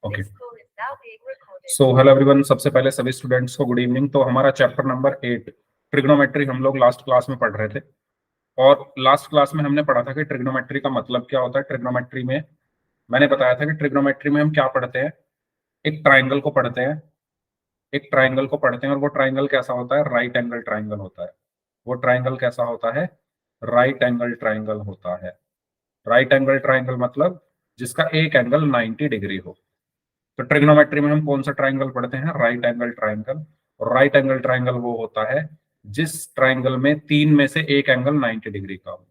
Okay, so hello everyone. सबसे पहले सभी स्टूडेंट्स को गुड इवनिंग। तो हमारा चैप्टर नंबर 8 ट्रिग्नोमेट्री हम लोग लास्ट क्लास में पढ़ रहे थे, और लास्ट क्लास में हमने पढ़ा था कि ट्रिग्नोमेट्री का मतलब क्या होता है। ट्रिग्नोमेट्री में मैंने बताया था कि ट्रिग्नोमेट्री में हम क्या पढ़ते हैं, एक ट्राइंगल को पढ़ते हैं, एक ट्राइंगल को पढ़ते हैं, और वो ट्राइंगल कैसा होता है, राइट एंगल ट्राइंगल होता है। वो ट्राइंगल कैसा होता है, राइट एंगल ट्राइंगल होता है। राइट एंगल ट्राइंगल मतलब जिसका एक एंगल 90 डिग्री हो। तो ट्रिग्नोमेट्री में हम कौन सा ट्राइंगल पढ़ते हैं, राइट एंगल ट्राइंगल। और राइट एंगल ट्राइंगल वो होता है जिस ट्राइंगल में तीन में से एक एंगल 90 डिग्री का हो।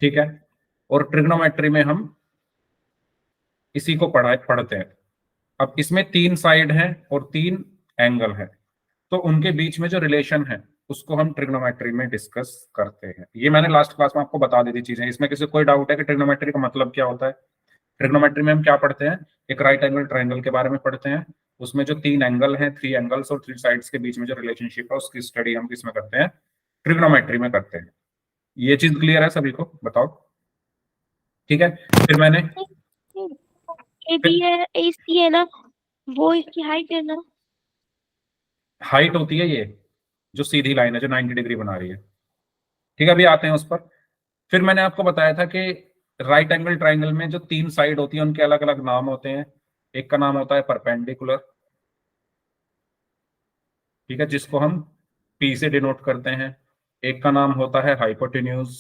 ठीक है। और ट्रिग्नोमेट्री में हम इसी को पढ़ते हैं। अब इसमें तीन साइड हैं और तीन एंगल है, तो उनके बीच में जो रिलेशन है उसको हम ट्रिग्नोमेट्री में डिस्कस करते हैं। ये मैंने लास्ट क्लास में आपको बता दी थी चीजें। इसमें किसी को कोई डाउट है कि ट्रिग्नोमेट्री का मतलब क्या होता है? ट्रिग्नोमेट्री में हम क्या पढ़ते हैं, एक राइट एंगल ट्राइंगल के बारे में पढ़ते हैं। उसमें जो तीन एंगल हैं, थ्री एंगल्स और थ्री साइड्स के बीच में जो रिलेशनशिप है उसकी स्टडी हम किसमें करते हैं, ट्रिग्नोमेट्री में करते हैं। ये चीज क्लियर है सभी को? बताओ। ठीक है। फिर मैंने ए बी है, ए सी है ना, वो इसकी हाइट है ना। हाइट होती है ये जो सीधी लाइन है जो 90 डिग्री बना रही है। ठीक है, अभी आते हैं उस पर। फिर मैंने आपको बताया था कि राइट एंगल ट्राइंगल में जो तीन साइड होती है उनके अलग अलग नाम होते हैं। एक का नाम होता है परपेंडिकुलर, ठीक है, जिसको हम पी से डिनोट करते हैं। एक का नाम होता है हाइपोटेन्यूज,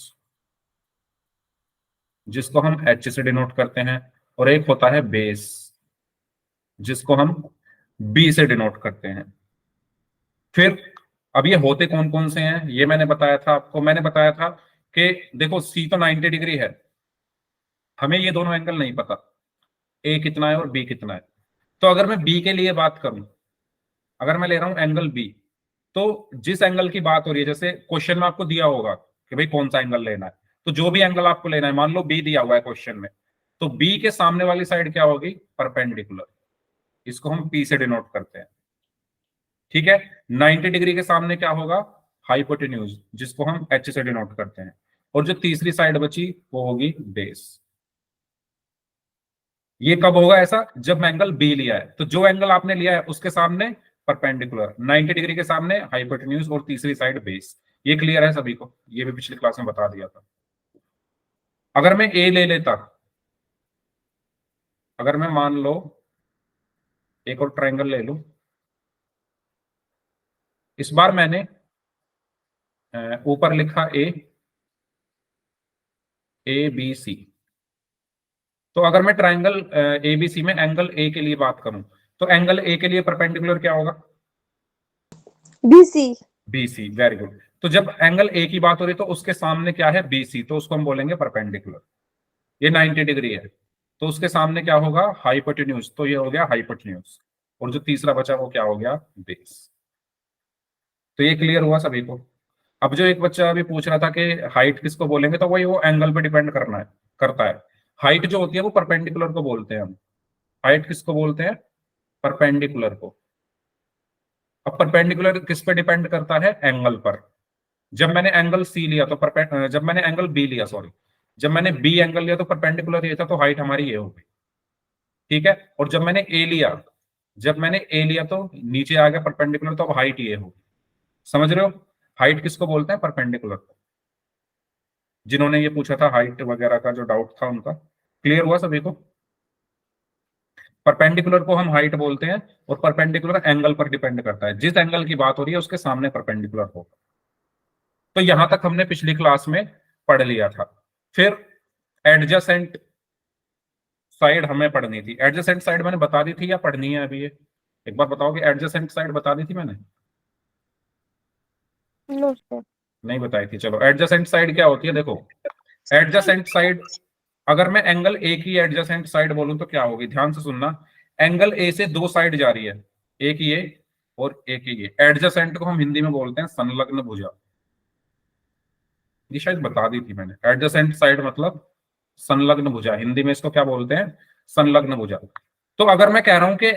जिसको हम एच से डिनोट करते हैं। और एक होता है बेस, जिसको हम बी से डिनोट करते हैं। फिर अब ये होते कौन कौन से हैं ये मैंने बताया था आपको। मैंने बताया था कि देखो सी तो 90 डिग्री है, हमें ये दोनों एंगल नहीं पता ए कितना है और बी कितना है। तो अगर मैं बी के लिए बात करूं, अगर मैं ले रहा हूं एंगल बी, तो जिस एंगल की बात हो रही है, जैसे क्वेश्चन में आपको दिया होगा कि भाई कौन सा एंगल लेना है, तो जो भी एंगल आपको लेना है, मान लो बी दिया हुआ है क्वेश्चन में, तो बी के सामने वाली साइड क्या होगी, परपेंडिकुलर। इसको हम पी से डिनोट करते हैं। ठीक है। 90 डिग्री के सामने क्या होगा, हाइपोटेन्यूज, जिसको हम एच से डिनोट करते हैं। और जो तीसरी साइड बची वो होगी बेस। ये कब होगा ऐसा, जब एंगल बी लिया है, तो जो एंगल आपने लिया है उसके सामने परपेंडिकुलर, 90 डिग्री के सामने हाइपोटेन्यूज और तीसरी साइड बेस। ये क्लियर है सभी को? ये भी पिछली क्लास में बता दिया था। अगर मैं ए ले लेता, अगर मैं मान लो एक और ट्रायंगल ले लूं, इस बार मैंने ऊपर लिखा ए बी सी। तो अगर मैं ट्रायंगल ए बी सी में एंगल ए के लिए बात करूं, तो एंगल ए के लिए परपेंडिकुलर क्या होगा, BC। BC। Very good. तो जब एंगल ए की बात हो रही है तो उसके सामने क्या है, BC, तो उसको हम बोलेंगे परपेंडिकुलर। ये 90 डिग्री है, तो उसके सामने क्या होगा, हाइपोटेन्यूज, तो ये हो गया हाइपोटेन्यूज। और जो तीसरा बचा वो क्या हो गया, बेस। तो ये क्लियर हुआ सभी को? अब जो एक बच्चा अभी पूछ रहा था कि हाइट किसको बोलेंगे, तो वही वो एंगल पे डिपेंड करता है। हाइट जो होती है वो परपेंडिकुलर को बोलते हैं हम। हाइट किसको बोलते हैं, परपेंडिकुलर को। अब परपेंडिकुलर किस पे डिपेंड करता है, एंगल पर। जब मैंने एंगल सी लिया तो जब मैंने एंगल बी लिया, सॉरी, जब मैंने बी एंगल लिया तो परपेंडिकुलर ये था, तो हाइट हमारी ये हो गई। ठीक है। और जब मैंने ए लिया तो नीचे आ गया परपेंडिकुलर, तो अब हाइट ये होगी। समझ रहे हो? हाइट किसको बोलते हैं, परपेंडिकुलर को। जिन्होंने ये पूछा था हाइट वगैरह का जो डाउट था उनका क्लियर हुआ सभी को? परपेंडिकुलर को हम हाइट बोलते हैं, और परपेंडिकुलर एंगल पर डिपेंड करता है, जिस एंगल की बात हो रही है उसके सामने परपेंडिकुलर होगा। तो यहां तक हमने पिछली क्लास में पढ़ लिया था। फिर एडजेसेंट साइड हमें पढ़नी थी। एडजेसेंट साइड मैंने बता दी थी या पढ़नी है अभी ये? एक बार बताओ कि एडजेसेंट साइड बता दी थी मैंने? No sir. नहीं बताई थी। चलो, एडजेसेंट साइड क्या होती है, देखो। एडजेसेंट साइड, अगर मैं एंगल ए की एडजेसेंट साइड बोलूं तो क्या होगी, ध्यान से सुनना। एंगल ए से दो साइड जा रही है, एक ये और एक ये। एडजेसेंट को हम हिंदी में बोलते हैं संलग्न भुजा। ये शायद बता दी थी मैंने। एडजेसेंट साइड मतलब संलग्न भुजा, हिंदी में इसको क्या बोलते हैं, संलग्न भुजा। तो अगर मैं कह रहा हूं कि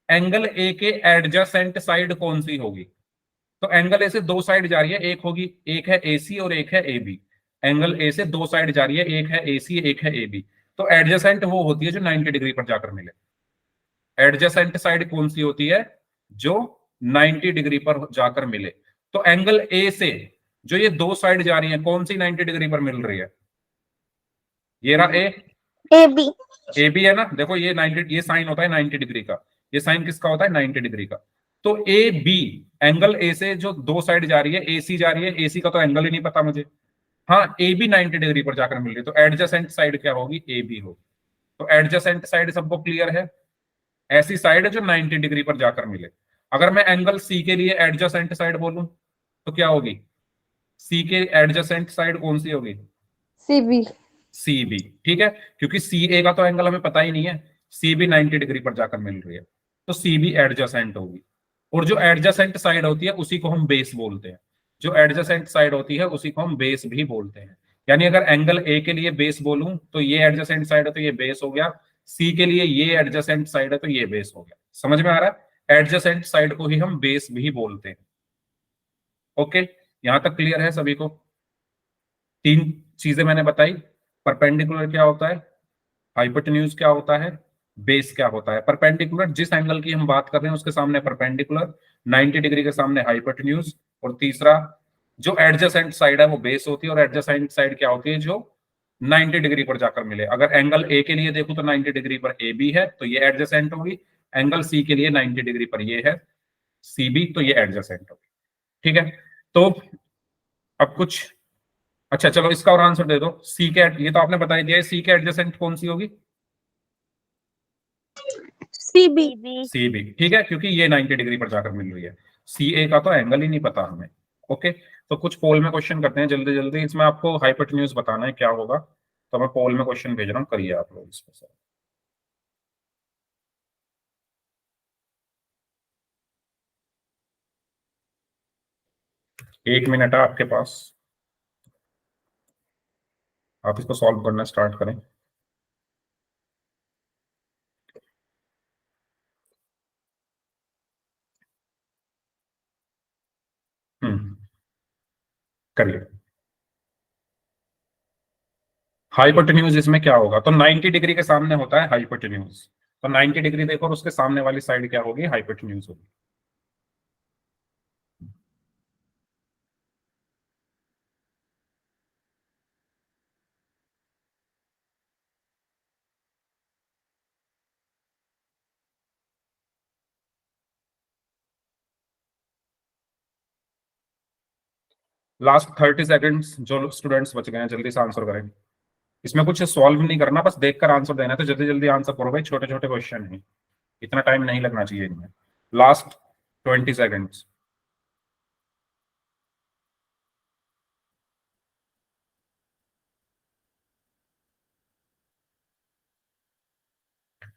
एंगल ए के एडजेसेंट साइड कौन सी होगी, तो एंगल ए से दो साइड जा रही है, एक होगी, एक है AC और एक है AB। एंगल ए से दो साइड जा रही है, एक है AC एक है AB। तो एडजेसेंट वो होती है जो 90 डिग्री पर जाकर मिले। एडजेसेंट साइड कौन सी होती है? जो 90 डिग्री पर जाकर मिले। तो एंगल ए से जो ये दो साइड जा रही है, कौन सी 90 डिग्री पर मिल रही है? ये रहा ए, ए बी। ए बी है ना, देखो ये 90, ये साइन होता है 90 डिग्री का, ये साइन किसका होता है? 90 डिग्री का। तो ए बी, एंगल ए से जो दो साइड जा रही है, ए सी जा रही है, ए सी का तो एंगल ही नहीं पता मुझे। हाँ, ए बी 90 डिग्री पर जाकर मिल रही है, तो एडजेसेंट साइड क्या होगी? ए बी होगी। तो एडजेसेंट साइड सबको क्लियर है? ऐसी साइड है जो 90 डिग्री पर जाकर मिले। अगर मैं एंगल सी के लिए एडजेसेंट साइड बोलूं तो क्या होगी? सी के एडजेसेंट साइड कौन सी होगी? C B. सी बी, ठीक है, क्योंकि सी ए का तो एंगल हमें पता ही नहीं है, सी बी 90 डिग्री पर जाकर मिल रही है, तो सी बी एडजेसेंट होगी। और जो एडजेसेंट साइड होती है उसी को हम बेस बोलते हैं, जो एडजेसेंट साइड होती है उसी को हम बेस भी बोलते हैं। यानी अगर एंगल ए के लिए बेस बोलूं तो ये एडजेसेंट साइड है तो ये बेस हो गया, सी के लिए ये एडजेसेंट साइड है तो ये बेस हो गया। समझ में आ रहा है? एडजेसेंट साइड को ही हम बेस भी बोलते हैं। ओके, यहां तक क्लियर है सभी को? तीन चीजें मैंने बताई, परपेंडिकुलर क्या होता है, हाइपोटेन्यूज क्या होता है, बेस क्या होता है। परपेंडिकुलर जिस एंगल की हम बात कर रहे हैं उसके सामने परपेंडिकुलर, 90 डिग्री के सामने हाइपोटेन्यूज। और तीसरा, जो एडजेसेंट साइड है वो बेस होती है, और एडजेसेंट साइड क्या होती है? जो 90 डिग्री पर जाकर मिले। अगर एंगल ए के लिए देखूं तो 90 डिग्री पर ए बी है तो ये एडजेसेंट होगी, एंगल सी के लिए 90 डिग्री पर ये है सी बी, तो ये एडजेसेंट होगी। ठीक है, तो अब कुछ, अच्छा चलो इसका और आंसर दे दो। सी के, ये तो आपने बता ही दिया है, सी के एडजेसेंट कौन सी होगी? C B. सी बी, ठीक है, क्योंकि ये 90 डिग्री पर जाकर मिल रही है, सी ए का तो एंगल ही नहीं पता हमें। ओके, तो कुछ पोल में क्वेश्चन करते हैं जल्दी जल्दी, इसमें आपको हाइपोटेन्यूज बताना है क्या होगा, तो मैं पोल में क्वेश्चन भेज रहा हूँ, करिए आप लोग इसमें से। एक मिनट है आपके पास, आप इसको सॉल्व करना स्टार्ट करें। करिए। हाइपोटेन्यूज इसमें क्या होगा? तो 90 डिग्री के सामने होता है हाइपोटेन्यूज, तो 90 डिग्री देखो और उसके सामने वाली साइड क्या होगी? हाइपोटेन्यूज होगी। लास्ट 30 सेकंड्स, जो स्टूडेंट्स बच गए हैं जल्दी से आंसर करें। इसमें कुछ सॉल्व नहीं करना, बस देखकर आंसर देना है, तो जल्दी जल्दी आंसर करो भाई, छोटे छोटे क्वेश्चन है, इतना टाइम नहीं लगना चाहिए इनमें। Last 20 seconds.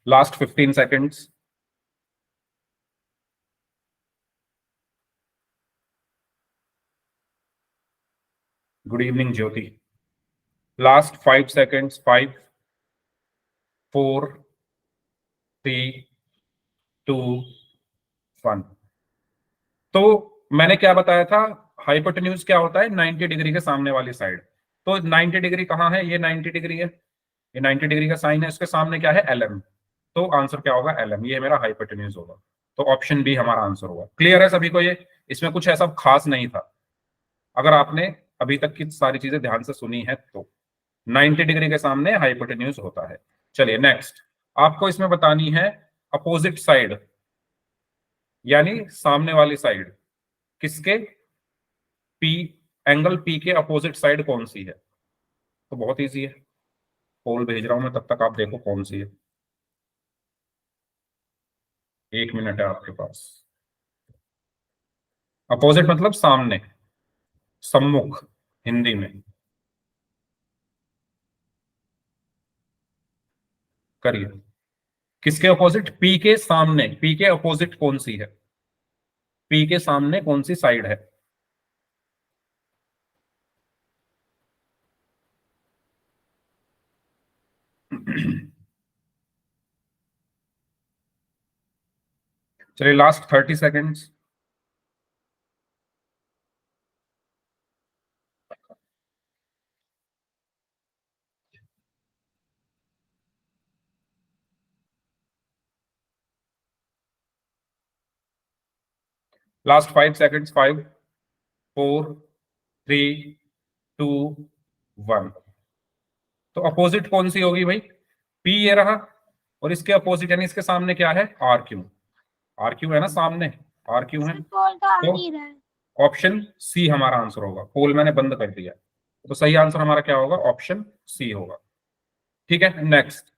Last 15 seconds. Good evening Jyoti. Last 5 seconds, 5, 4, 3, 2, 1। तो मैंने क्या बताया था? हाइपोटेन्यूज क्या होता है? 90 डिग्री के सामने वाली साइड। तो 90 डिग्री कहाँ है? ये 90 डिग्री है, ये 90 डिग्री का साइन है, इसके सामने क्या है? L M. तो आंसर क्या होगा? एल एम, ये मेरा हाइपोटेन्यूज होगा। तो ऑप्शन बी हमारा आंसर होगा। क्लियर है सभी को ये? इसमें कुछ ऐसा खास नहीं था, अगर आपने अभी तक की सारी चीजें ध्यान से सुनी है तो। 90 डिग्री के सामने हाइपोटेन्यूज होता है। चलिए नेक्स्ट, आपको इसमें बतानी है अपोजिट साइड, यानी सामने वाली साइड किसके? पी, एंगल पी के अपोजिट साइड कौन सी है? तो बहुत इजी है, पोल भेज रहा हूं मैं, तब तक आप देखो कौन सी है। एक मिनट है आपके पास। अपोजिट मतलब सामने, सम्मुख हिंदी में। करिए, किसके अपोजिट? पी के सामने, पी के अपोजिट कौन सी है? पी के सामने कौन सी साइड है? चलिए लास्ट 30 सेकेंड्स। Last 5 seconds, 5 4 3 2 1। तो अपोजिट कौन सी होगी भाई? पी ये रहा, और इसके अपोजिट यानी इसके सामने क्या है? R Q. आर क्यू है ना सामने, आर क्यू है, पोल तो आ तो नहीं रहा है। ऑप्शन सी हमारा आंसर होगा। पोल मैंने बंद कर दिया, तो सही आंसर हमारा क्या होगा? ऑप्शन सी होगा। ठीक है, नेक्स्ट।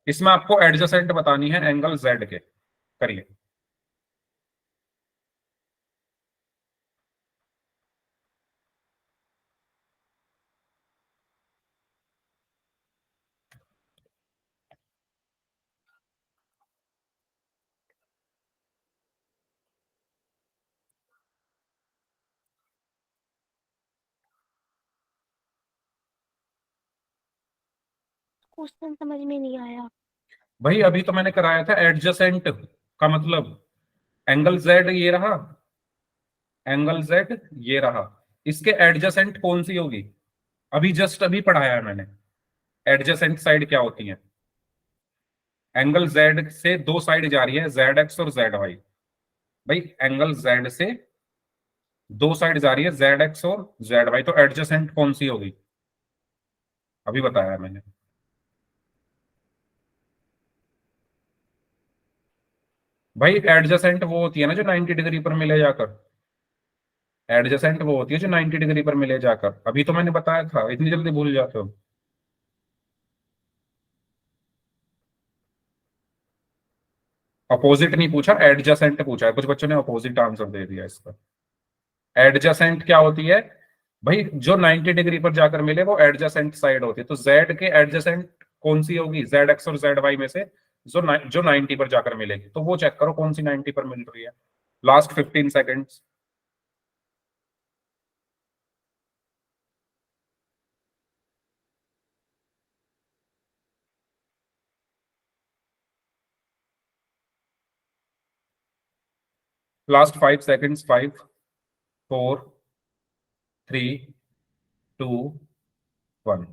इसमें आपको एडजेसेंट बतानी है एंगल जेड के, करिए। क्वेश्चन समझ में नहीं आया। भाई अभी तो मैंने कराया था एडजेसेंट का मतलब एंगल जेड ये रहा, एंगल जेड ये रहा, इसके एडजेसेंट कौन सी होगी? अभी जस्ट अभी पढ़ाया है मैंने। एडजेसेंट साइड क्या होती है? एंगल जेड से दो साइड जा रही है, जेड एक्स और जेड वाई। भाई एंगल जेड से दो साइड जा रही है, जेड एक्स और जेड वाई, तो एडजेसेंट कौन सी होगी? अभी बताया है मैंने। भाई एडजेसेंट वो होती है ना जो 90 डिग्री पर मिले जाकर, एडजेसेंट वो होती है जो 90 डिग्री पर मिले जाकर। अभी तो मैंने बताया था, इतनी जल्दी भूल जाते हो? अपोजिट नहीं पूछा, एडजेसेंट पूछा है, कुछ बच्चों ने अपोजिट आंसर दे दिया इसका। एडजेसेंट क्या होती है? भाई जो 90 डिग्री पर जाकर मिले वो एडजेसेंट साइड होती है, तो जेड के एडजेसेंट कौन सी होगी? जेड एक्स और जेड वाई में से जो 90 पर जाकर मिलेगी, तो वो चेक करो कौन सी 90 पर मिल रही है। Last 15 seconds. Last 5 seconds, 5 4 3 2 1।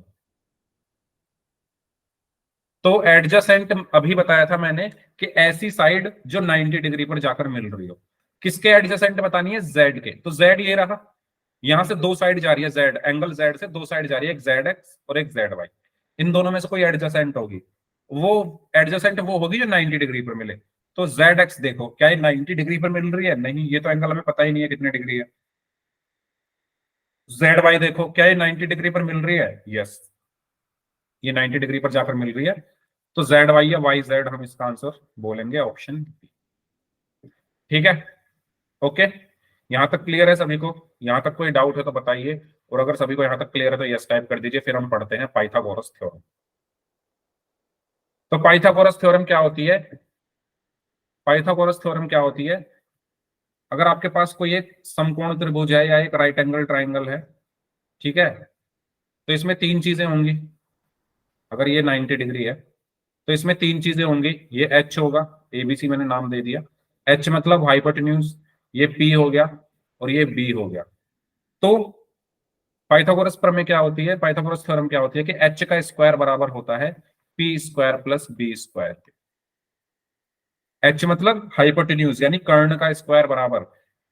तो एडजेसेंट अभी बताया था मैंने कि ऐसी साइड जो 90 डिग्री पर जाकर मिल रही हो। किसके एडजेसेंट बतानी है? जेड के। तो जेड ये रहा, यहां से दो साइड जा रही है, जेड एंगल जेड से दो साइड जा रही है, एक जेड एक्स और एक जेड वाई। इन दोनों में से कोई एडजेसेंट होगी, वो एडजेसेंट वो होगी जो 90 डिग्री पर मिले। तो जेड एक्स देखो, क्या ये 90 डिग्री पर मिल रही है? नहीं, ये तो एंगल हमें पता ही नहीं है कितने डिग्री है। जेड वाई देखो, क्या ये 90 डिग्री पर मिल रही है? यस, ये 90 डिग्री पर जाकर मिल रही है। तो जेड वाई या वाई जेड हम इसका आंसर बोलेंगे ऑप्शन। ठीक है, ओके। यहां तक क्लियर है सभी को? यहां तक कोई डाउट है तो बताइए, और अगर सभी को यहां तक क्लियर है तो यस टाइप कर दीजिए। फिर हम पढ़ते हैं पाइथागोरस थ्योरम। तो पाइथागोरस थ्योरम क्या होती है? पाइथागोरस थ्योरम क्या होती है? अगर आपके पास कोई एक समकोण त्रिभुज है या एक राइट एंगल ट्राइंगल है, ठीक है, तो इसमें तीन चीजें होंगी। अगर ये 90 डिग्री है तो इसमें तीन चीजें होंगी। ये एच होगा, एबीसी मैंने नाम दे दिया। एच मतलब हाइपोटेन्यूज, ये पी हो गया, और ये बी हो गया। तो पाइथागोरस प्रमेय क्या होती है? पाइथागोरस थ्योरम क्या होती है कि एच का स्क्वायर बराबर होता है p square plus B square के। एच मतलब हाइपोटेन्यूज यानी कर्ण का स्क्वायर बराबर,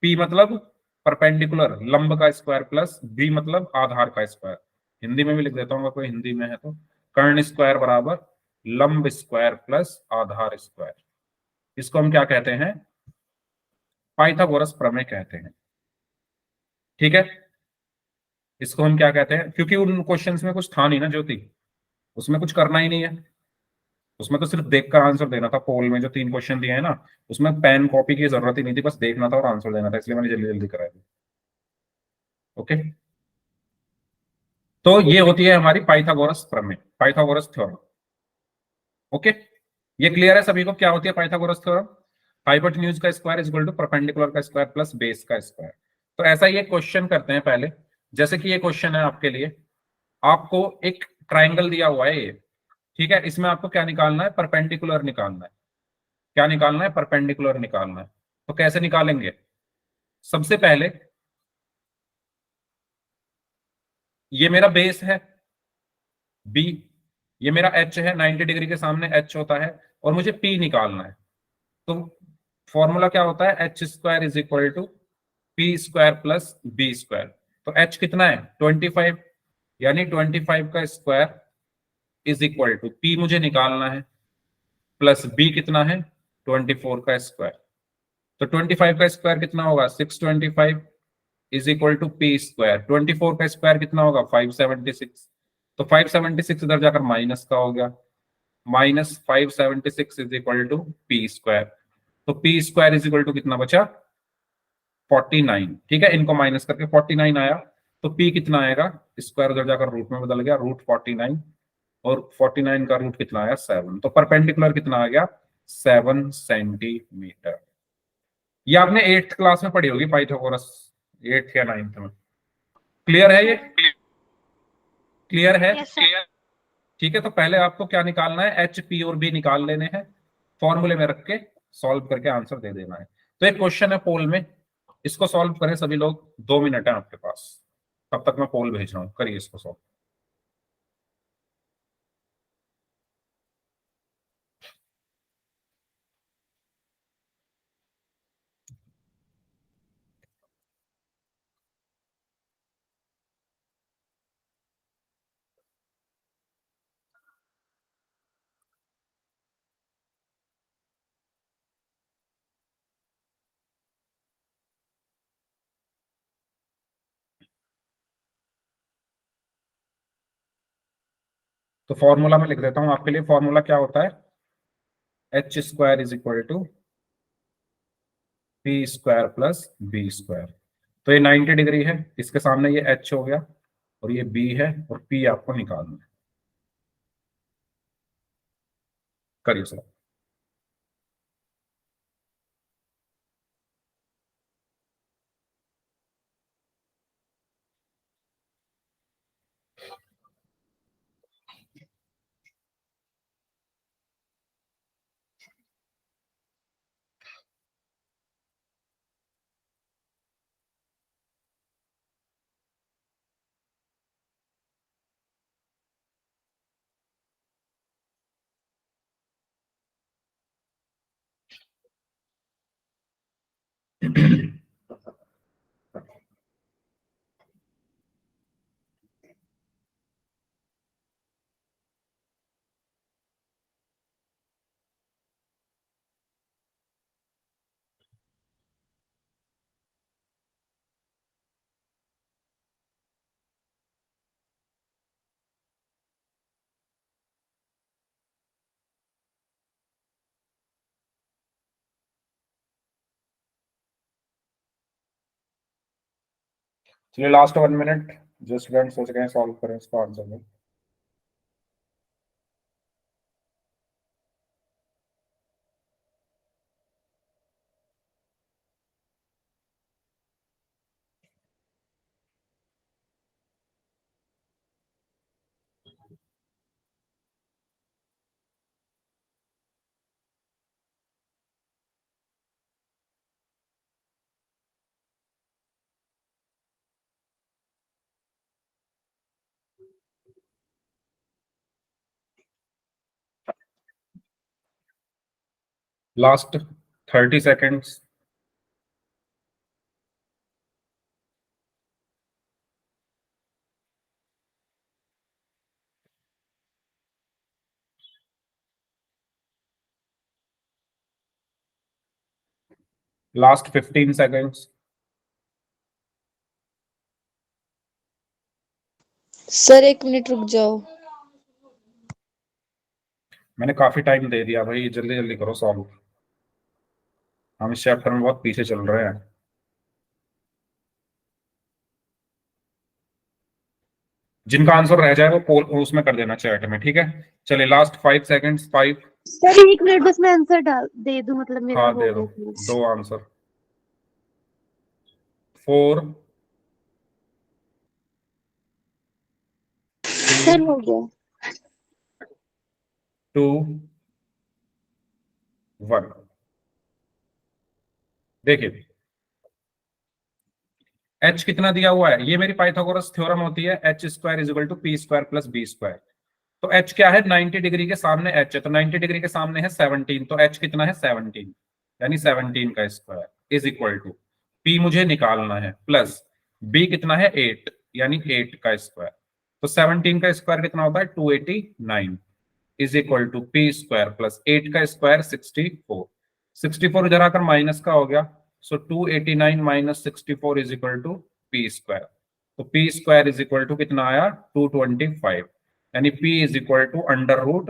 पी मतलब परपेंडिकुलर लंब का स्क्वायर प्लस बी मतलब आधार का स्क्वायर। हिंदी में भी लिख देता हूँ अगर कोई हिंदी में है तो, कर्ण स्क्वायर बराबर लंब स्क्वायर प्लस आधार स्क्वायर। इसको हम क्या कहते हैं? पाइथागोरस प्रमेय कहते हैं। ठीक है, इसको हम क्या कहते हैं? क्योंकि उन क्वेश्चंस में कुछ था नहीं ना ज्योति, उसमें कुछ करना ही नहीं है। उसमें तो सिर्फ देखकर आंसर देना था। पोल में जो तीन क्वेश्चन दिए हैं ना, उसमें पेन कॉपी की जरूरत ही नहीं थी, बस देखना था और आंसर देना था, इसलिए मैंने जल्दी जल्दी कराया। ओके, तो ये होती है हमारी पाइथागोरस प्रमेय, पाइथागोरस थ्योरम। ओके, ये क्लियर है सभी को क्या होती है पाइथागोरस थ्योरम? हाइपोटेन्यूज का square is equal to perpendicular का स्क्वायर प्लस बेस का स्क्वायर। तो ऐसा ही एक क्वेश्चन करते हैं पहले। जैसे कि ये क्वेश्चन है आपके लिए, आपको एक ट्राइंगल दिया हुआ है ये, ठीक है, इसमें आपको क्या निकालना है? परपेंडिकुलर निकालना है। क्या निकालना है? परपेंडिकुलर निकालना है। तो कैसे निकालेंगे? सबसे पहले ये मेरा बेस है बी, ये मेरा एच है, 90 डिग्री के सामने एच होता है, और मुझे पी निकालना है। तो फॉर्मूला क्या होता है, H square is equal to P square plus B square. तो एच कितना है 25, यानी 25 का square is equal to P मुझे निकालना है, प्लस बी कितना है 24 का स्क्वायर। तो 25 का स्क्वायर कितना होगा 625 is equal to P square. 24 का स्क्वायर कितना होगा 576। तो 576 इधर जाकर माइनस का हो गया, minus 576 is equal to P square. तो P square is equal to कितना बचा 49। ठीक है, इनको माइनस करके 49 आया। तो पी कितना आएगा, स्क्वायर उधर जाकर रूट में बदल गया, रूट 49, और 49 का रूट कितना आया 7। तो परपेंडिकुलर कितना आ गया 7 सेंटीमीटर। ये आपने 8th क्लास में पढ़ी होगी पाइथागोरस, 8th या 9th में। क्लियर है ये, क्लियर है? Yes sir. ठीक है, तो पहले आपको क्या निकालना है, एच पी और बी निकाल लेने हैं, फॉर्मूले में रख के सॉल्व करके आंसर दे देना है। तो एक क्वेश्चन है पोल में, इसको सॉल्व करें सभी लोग, 2 मिनट है आपके पास, तब तक मैं पोल भेज रहा हूं, करिए इसको सॉल्व। तो फॉर्मूला में लिख देता हूं आपके लिए, फॉर्मूला क्या होता है, H square is equal to P square plus B square. तो ये 90 डिग्री है, इसके सामने ये एच हो गया, और ये बी है, और पी आपको निकालना है। करिए सर। चलिए लास्ट 1 मिनट, जो स्टूडेंट सोच रहे हैं सॉल्व करें इसका आंसर में। Last 30 seconds. Last 15 seconds. Sir 1 minute रुक जाओ। मैंने काफी टाइम दे दिया भाई, जल्दी जल्दी करो सॉल्व, हम इस चैप्टर में बहुत पीछे चल रहे हैं। जिनका आंसर रह जाए वो पोल उसमें कर देना चैट में, ठीक है। चलिए लास्ट 5 सेकेंड्स, 5। सर 1 मिनट बस मैं आंसर डाल दे दूं, मतलब मेरा हाँ हो दे गया दो, please। 2 आंसर, 4, सर 3, हो गया। 2, 1। देखिए एच कितना दिया हुआ है, ये मेरी पाइथागोरस थ्योरम होती है, H square is equal to P square plus B square. तो एच क्या है 90 डिग्री के सामने एच है, तो 90 डिग्री के सामने है 17, तो एच कितना है 17। यानी 17 का square is equal to P मुझे निकालना है प्लस बी कितना है 8 यानी 8 का स्क्वायर। तो 17 का स्क्वायर कितना होता है 289 is equal to P square plus 8 का स्क्वायर 64। 64 इधर आकर माइनस का हो गया, so 289 minus 64 is equal to P square. तो P square is equal to कितना आया 225, यानी p is equal to under root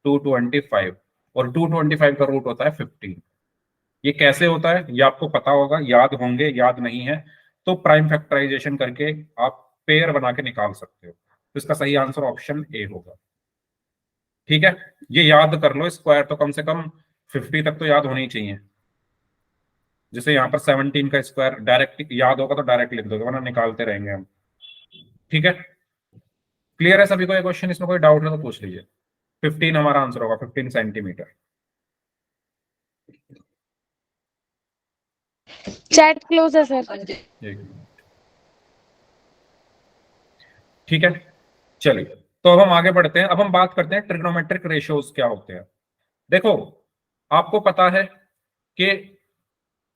225 और 225 का रूट होता है 15। ये कैसे होता है ये आपको पता होगा, याद होंगे, याद नहीं है तो प्राइम फैक्टराइजेशन करके आप पेयर बना के निकाल सकते हो। तो इसका सही आंसर ऑप्शन ए होगा। ठीक है, ये याद कर लो, स्क्वायर तो कम से कम 50 तक तो याद होनी चाहिए। जैसे यहाँ पर 17 का स्क्वायर डायरेक्ट याद होगा तो डायरेक्ट लिख दोगे, वरना निकालते रहेंगे हम। ठीक है, क्लियर है सभी को ये क्वेश्चन? इसमें कोई डाउट है तो पूछ लीजिए। 15 हमारा आंसर होगा, 15 सेंटीमीटर। चैट क्लोज है सर। ठीक है, चलिए तो अब हम आगे बढ़ते हैं। अब हम बात करते हैं ट्रिग्नोमेट्रिक रेशियोज क्या होते हैं। देखो आपको पता है कि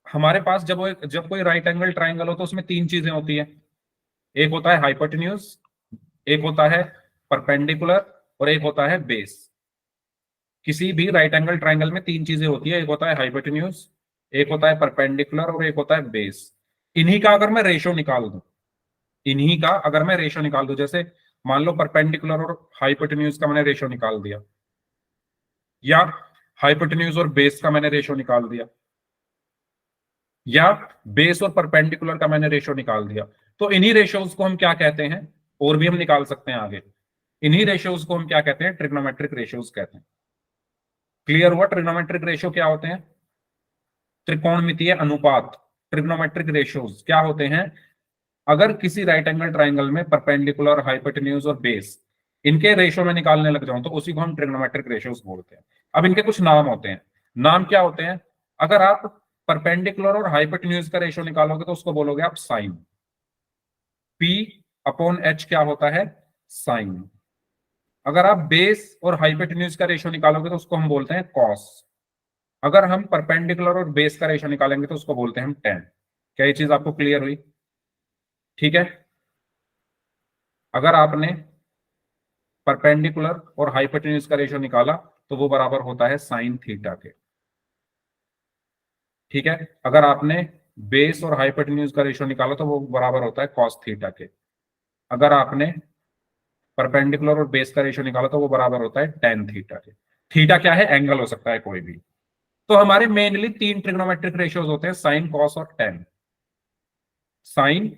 हमारे पास जब कोई राइट एंगल ट्राइंगल हो तो उसमें तीन चीजें होती है। एक होता है हाइपोटेन्यूज, एक होता है परपेंडिकुलर और एक होता है बेस। किसी भी राइट एंगल ट्राइंगल में तीन चीजें होती है, एक होता है हाइपोटेन्यूज, एक होता है परपेंडिकुलर और एक होता है बेस। इन्हीं का अगर मैं रेशो निकाल दूं, इन्हीं का अगर मैं रेशो निकाल दूं, जैसे मान लो परपेंडिकुलर और हाइपोटेन्यूज का मैंने रेशो निकाल दिया, या हाइपोटेन्यूज और बेस का मैंने रेशो निकाल दिया, या बेस और परपेंडिकुलर का मैंने रेशो निकाल दिया, तो इन्हीं रेशोज को हम क्या कहते हैं, और भी हम निकाल सकते हैं आगे, इन्हीं रेशोज को हम क्या कहते हैं, ट्रिग्नोमेट्रिक रेशोज कहते हैं। क्लियर हुआ? ट्रिग्नोमेट्रिक रेशो क्या होते हैं? त्रिकोणमितीय अनुपात। ट्रिग्नोमेट्रिक रेशोज क्या होते हैं? अगर किसी राइट एंगल ट्राइंगल में परपेंडिकुलर, हाइपोटेन्यूज और बेस, इनके रेशो में निकालने लग जाऊं तो उसी को हम ट्रिग्नोमेट्रिक रेशोज बोलते हैं। अब इनके कुछ नाम होते हैं। नाम क्या होते हैं? अगर आप परपेंडिकुलर और हाइपोटेन्यूज का रेशो निकालोगे तो उसको बोलोगे आप साइन। पी अपॉन एच क्या होता है? साइन। अगर आप बेस और हाइपोटेन्यूज का रेशो निकालोगे तो उसको हम बोलते हैं कॉस। अगर हम परपेंडिकुलर और बेस का रेशो निकालेंगे तो उसको बोलते हैं हम टेन। क्या ये चीज आपको क्लियर हुई? ठीक है, अगर आपने परपेंडिकुलर और हाइपोटेन्यूज का रेशो निकाला तो वो बराबर होता है साइन थीटा के। ठीक है, अगर आपने बेस और हाइपोटेन्यूज का रेशो निकाला तो वो बराबर होता है कॉस थीटा के। अगर आपने परपेंडिकुलर और बेस का रेशो निकाला तो वो बराबर होता है टेन थीटा के। थीटा क्या है? एंगल हो सकता है कोई भी। तो हमारे मेनली तीन ट्रिग्नोमेट्रिक रेशियोज होते हैं, साइन, कॉस और टेन। साइन,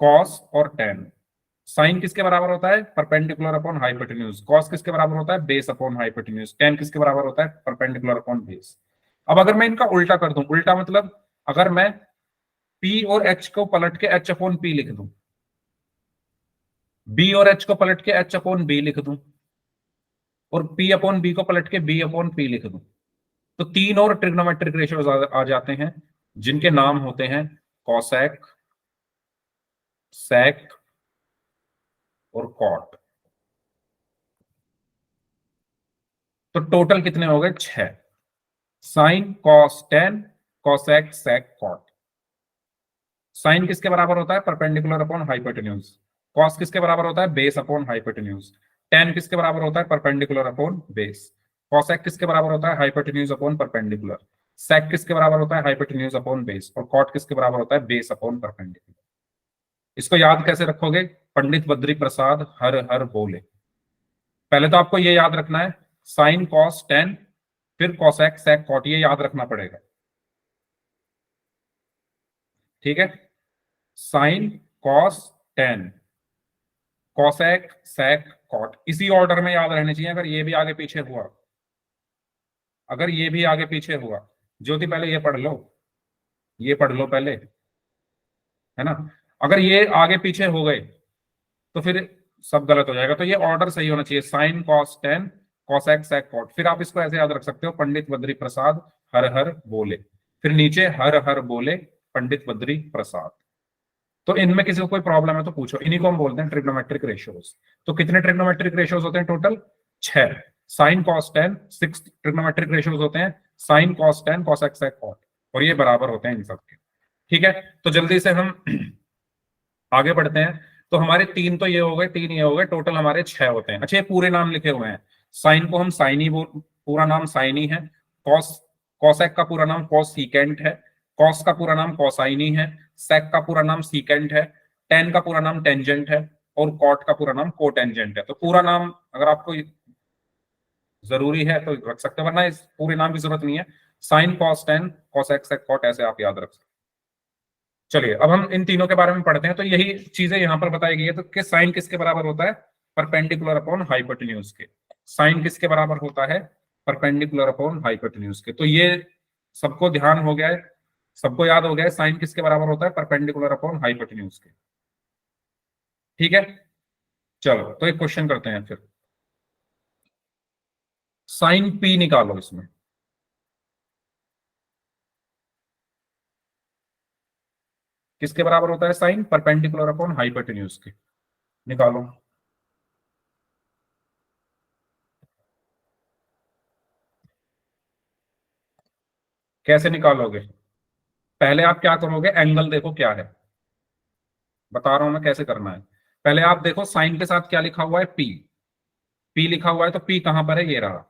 कॉस और टेन। साइन किसके बराबर होता है? Perpendicular upon hypotenuse. कॉस किसके बराबर होता है? Base upon hypotenuse. टेन किसके बराबर होता है? Perpendicular upon base. अब अगर मैं इनका उल्टा कर दूं, उल्टा मतलब अगर मैं P और H को पलट के H अपॉन P लिख दूं, B और H को पलट के H अपॉन B लिख दूं, और P अपॉन B को पलट के B अपॉन P लिख दूं, तो तीन और ट्रिग्नोमेट्रिक रेशियोज आ जाते हैं जिनके नाम होते हैं कॉसेक, सेक और कॉट। तो टोटल कितने हो गए? 6। साइन, कॉस, टेन, कॉसेक, सेक, कॉट। साइन किसके बराबर होता है? Perpendicular upon hypotenuse. कॉस किसके बराबर होता है? Base upon hypotenuse. टेन किसके बराबर होता है? Perpendicular upon base. कॉसेक किसके बराबर होता है? Hypotenuse upon perpendicular. सेक किसके बराबर होता है? Hypotenuse upon base. और कॉट किसके बराबर होता है? Base upon perpendicular. इसको याद कैसे रखोगे? पंडित बद्री प्रसाद हर हर बोले। पहले तो आपको ये याद रखना है, साइन, कॉस, टेन, फिर कॉसेक, सेक, कॉट, ये याद रखना पड़ेगा। ठीक है, साइन, कॉस, टेन, कॉसेक, सेक, कॉट, इसी ऑर्डर में याद रहने चाहिए। अगर ये भी आगे पीछे हुआ, अगर ये भी आगे पीछे हुआ, ज्योति पहले ये पढ़ लो, ये पढ़ लो पहले, है ना। अगर ये आगे पीछे हो गए तो फिर सब गलत हो जाएगा। तो ये ऑर्डर सही होना चाहिए, साइन, कॉस, टेन, कॉसेक, सेक, कॉट। फिर आप इसको ऐसे याद रख सकते हो, पंडित बद्री प्रसाद हर हर बोले, फिर नीचे हर हर बोले पंडित बद्री प्रसाद। तो इनमें किसी को कोई प्रॉब्लम है तो पूछो। इन्हीं को हम बोलते हैं ट्रिग्नोमेट्रिक रेशियोज। तो कितने ट्रिग्नोमेट्रिक रेशियोज होते हैं total? 6। Sine, cos, tan 6 trigonometric ratios होते हैं। Sine cos tan cosec cot, और ये बराबर होते हैं इन सब के। ठीक है, तो जल्दी से हम आगे बढ़ते हैं। तो हमारे तीन तो ये हो गए, तीन ये हो गए, टोटल हमारे छह होते हैं। अच्छा, ये पूरे नाम लिखे हुए हैं। साइन को हम साइनी बोल, पूरा नाम साइनी है। कॉस, कॉसेक का पूरा नाम कॉस सीकेंट है। कॉस का पूरा नाम कॉसाइनी है। सेक का पूरा नाम सीकेंट है। टेन का पूरा नाम टेंजेंट है। और कॉट का पूरा नाम कोटेंजेंट है। तो पूरा नाम अगर आपको जरूरी है तो रख सकते हैं, वरना इस पूरे नाम की जरूरत नहीं है। Sine cos tan cosec cot, ऐसे आप याद रख सकते हैं। चलिए, अब हम इन तीनों के बारे में पढ़ते हैं। तो यही चीजें यहां पर बताई गई है। तो कि साइन किसके बराबर होता है? परपेंडिकुलर अपॉन हाइपोटेन्यूज के। साइन किसके बराबर होता है? परपेंडिकुलर अपॉन हाइपोटेन्यूज के। तो ये सबको ध्यान हो गया है, सबको याद हो गया है, साइन किसके बराबर होता है? परपेंडिकुलर अपॉन हाइपोटेन्यूज के। ठीक है, चलो तो एक क्वेश्चन करते हैं फिर। साइन पी निकालो इसमें। किसके बराबर होता है साइन? परपेंडिकुलर अपॉन हाइपोटेन्यूज के। निकालो। कैसे निकालोगे? पहले आप क्या करोगे, एंगल देखो क्या है, बता रहा हूं मैं कैसे करना है। पहले आप देखो साइन के साथ क्या लिखा हुआ है? पी। पी लिखा हुआ है, तो पी कहां पर है? ये रहा।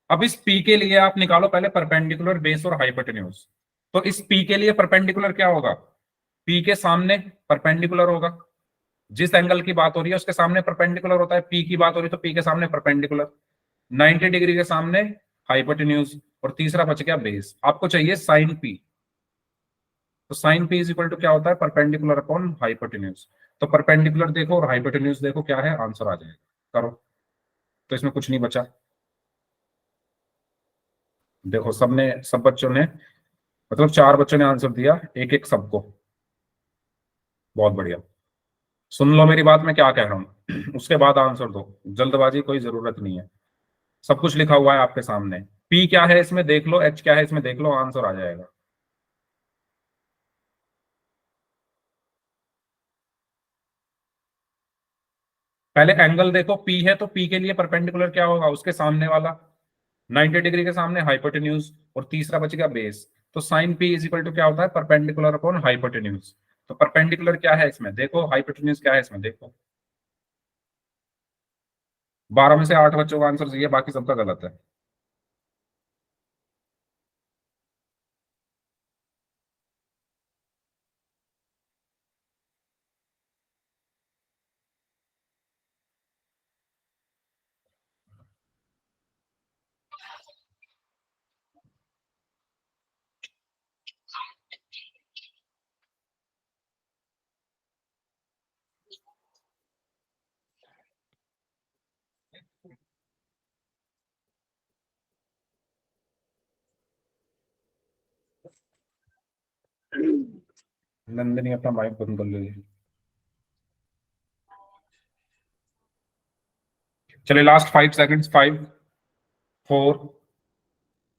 अब इस पी के लिए आप निकालो पहले परपेंडिकुलर बेस और हाइपोटेन्यूज। तो इस पी के लिए परपेंडिकुलर क्या होगा? पी के सामने परपेंडिकुलर होगा। जिस एंगल की बात हो रही है उसके सामने परपेंडिकुलर होता है। पी की बात हो रही है तो पी के सामने परपेंडिकुलर। 90 डिग्री के सामने हाइपोटेन्यूज, और तीसरा बच गया बेस। आपको चाहिए साइन पी। तो sine P is equal to क्या होता है? Perpendicular upon hypotenuse. तो परपेंडिकुलर देखो और हाइपोटेन्यूज देखो क्या है, आंसर आ जाएगा। करो। तो इसमें कुछ नहीं बचा। देखो सबने, सब बच्चों ने, मतलब चार बच्चों ने आंसर दिया, एक एक सबको। बहुत बढ़िया। सुन लो मेरी बात, मैं क्या कह रहा हूं उसके बाद आंसर दो। जल्दबाजी कोई जरूरत नहीं है। सब कुछ लिखा हुआ है आपके सामने। पी क्या है इसमें देख लो, एच क्या है इसमें देख लो, आंसर आ जाएगा। पहले एंगल देखो, पी है तो पी के लिए परपेंडिकुलर क्या होगा? उसके सामने वाला। 90 डिग्री के सामने हाइपोटेन्यूज, और तीसरा बच गया बेस। तो sine P is equal to क्या होता है? Perpendicular upon hypotenuse. तो परपेंडिकुलर क्या है इसमें देखो, हाइपोटेन्यूज क्या है इसमें देखो। 12 में से 8 बच्चों का आंसर सही है, बाकी सबका गलत है। नंदिनी अपना माइक बंद कर लीजिए। चलिए लास्ट 5 सेकंड्स। 5 4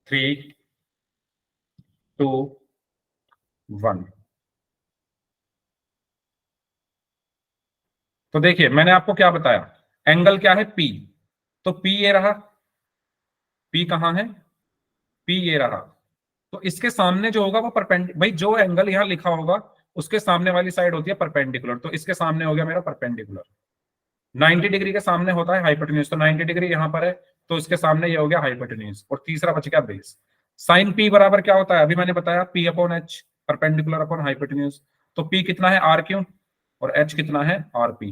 3 2 1। तो देखिए मैंने आपको क्या बताया, एंगल क्या है? पी। तो पी ये रहा। पी कहां है? पी ये रहा। तो इसके सामने जो होगा वो परपेंडिकुलर, भाई जो एंगल यहां लिखा होगा उसके सामने वाली साइड होती है परपेंडिकुलर। तो इसके सामने हो गया मेरा परपेंडिकुलर। 90 डिग्री के सामने होता है हाइपोटेन्यूज, तो 90 डिग्री यहां पर है, तो इसके सामने ये हो गया हाइपोटेन्यूज, और तीसरा बच गया बेस। साइन पी बराबर क्या होता है? अभी मैंने बताया, P upon H, perpendicular upon hypotenuse. तो पी कितना है? R Q. और एच कितना है? आर पी,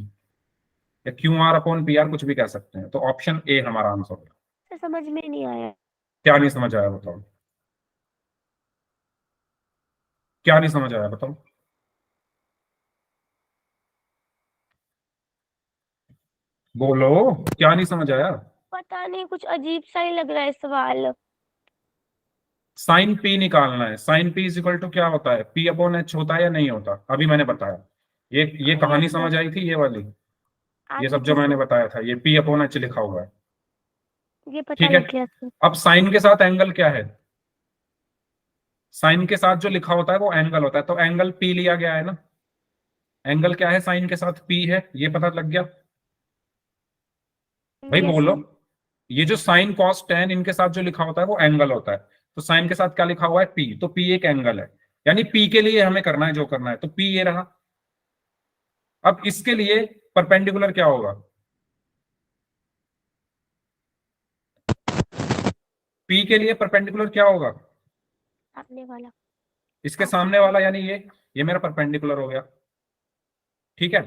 या Q R upon P R, कुछ भी कह सकते हैं। तो ऑप्शन ए हमारा आंसर होगा। समझ में नहीं आया। क्या नहीं समझ आया बताओ? क्या नहीं समझ आया बताओ? बोलो, क्या नहीं समझ आया? पता नहीं, कुछ अजीब सा ही लग रहा है सवाल। साइन पी निकालना है। Sine P is equal to क्या होता है? पी अपॉन एच होता है या नहीं होता? अभी मैंने बताया। ये कहानी समझ आई थी, ये वाली, ये आगे सब जो किस, मैंने बताया था, ये पी अपॉन एच लिखा हुआ है। ये पता ठीक है, लग गया था। अब साइन के साथ एंगल क्या है? साइन के साथ जो लिखा होता है वो एंगल होता है। तो एंगल पी लिया गया है ना। एंगल क्या है? साइन के साथ पी है, ये पता लग गया। भाई यस बोलो। सर। ये जो साइन कॉस टेन इनके साथ जो लिखा होता है वो एंगल होता है। तो साइन के साथ क्या लिखा हुआ है, पी, तो पी एक एंगल है, यानी पी के लिए हमें करना है जो करना है, तो पी ये रहा। अब इसके लिए परपेंडिकुलर क्या होगा, पी के लिए परपेंडिकुलर क्या होगा, सामने वाला। इसके सामने वाला, यानी ये मेरा परपेंडिकुलर हो गया। ठीक है,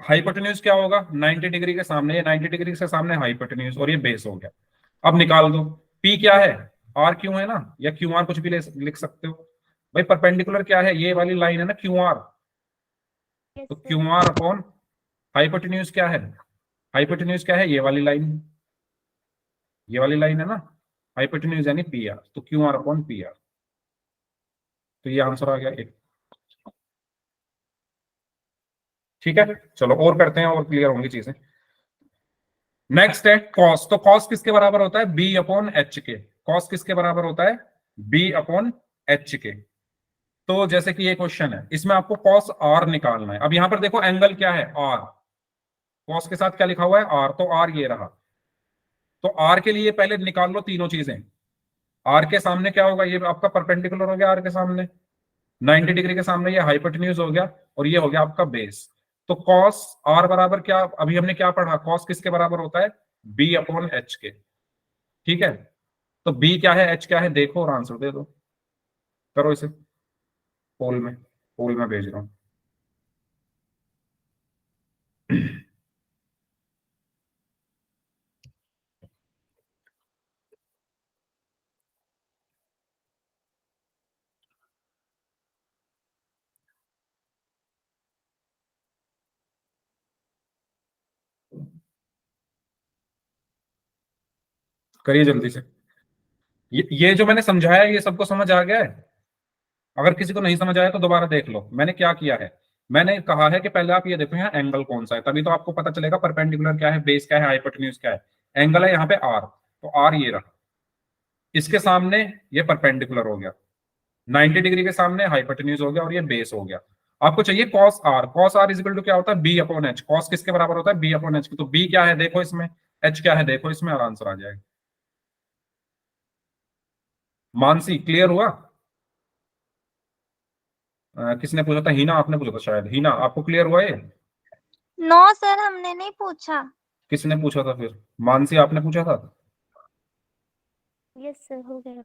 हाइपोटेन्यूज क्या होगा, 90 डिग्री के सामने, ये 90 डिग्री के सामने हाइपोटेन्यूज, और ये बेस हो गया। अब निकाल दो, पी क्या है, आर क्यू है ना, या क्यू आर कुछ भी लिख सकते हो। भाई परपेंडिकुलर क्या है, ये वाली लाइन है ना क्यू आर, यस तो sir. Q R upon hypotenuse क्या है, हाइपोटेन्यूज क्या है, ये वाली लाइन, ये वाली लाइन है ना, हाइपोटेन्यूज यानी पी आर, तो Q R upon P are. तो ये आंसर आ गया एक। ठीक है, चलो और करते हैं और क्लियर होंगी चीजें। नेक्स्ट है कॉस, तो कॉस किसके बराबर होता है, बी अपॉन एच के, कॉस किसके बराबर होता है, बी अपॉन एच के। तो जैसे कि ये क्वेश्चन है, इसमें आपको कॉस आर निकालना है। अब यहां पर देखो एंगल क्या है, आर, कॉस के साथ क्या लिखा हुआ है, आर, तो आर ये रहा। तो आर के लिए पहले निकाल लो तीनों चीजें। आर के सामने क्या होगा, ये आपका परपेंडिकुलर हो गया, आर के सामने 90 डिग्री के सामने ये हाइपोटेन्यूज हो गया, और ये हो गया आपका बेस। तो कॉस आर बराबर क्या, अभी हमने क्या पढ़ा, कॉस किसके बराबर होता है, बी अपॉन एच के। ठीक है, तो बी क्या है, एच क्या है, देखो और आंसर दे दो। करो इसे, पोल में भेज रहा हूं। करिए जल्दी से। ये जो मैंने समझाया है, ये सबको समझ आ गया है। अगर किसी को नहीं समझ आया तो दोबारा देख लो, मैंने क्या किया है। मैंने कहा है कि पहले आप ये देखो यहाँ एंगल कौन सा है, तभी तो आपको पता चलेगा परपेंडिकुलर क्या है, बेस क्या है, हाइपोटेन्यूज क्या है। एंगल है यहाँ पे आर, तो आर ये रहा, इसके सामने ये परपेंडिकुलर हो गया, 90 डिग्री के सामने हाइपोटेन्यूज हो गया, और ये बेस हो गया। आपको चाहिए cos R, cos R is equal to क्या होता है, बी अपॉन एच, कॉस किसके बराबर होता है, बी अपॉन एच, तो बी क्या है देखो इसमें, एच क्या है देखो इसमें, और आंसर आ जाएगा। मानसी क्लियर हुआ, किसने पूछा था, हीना आपने पूछा था शायद, हीना आपको क्लियर हुआ ये, नो सर, हमने नहीं पूछा। किसने पूछा था फिर, मानसी आपने पूछा था, यस सर, हो गया।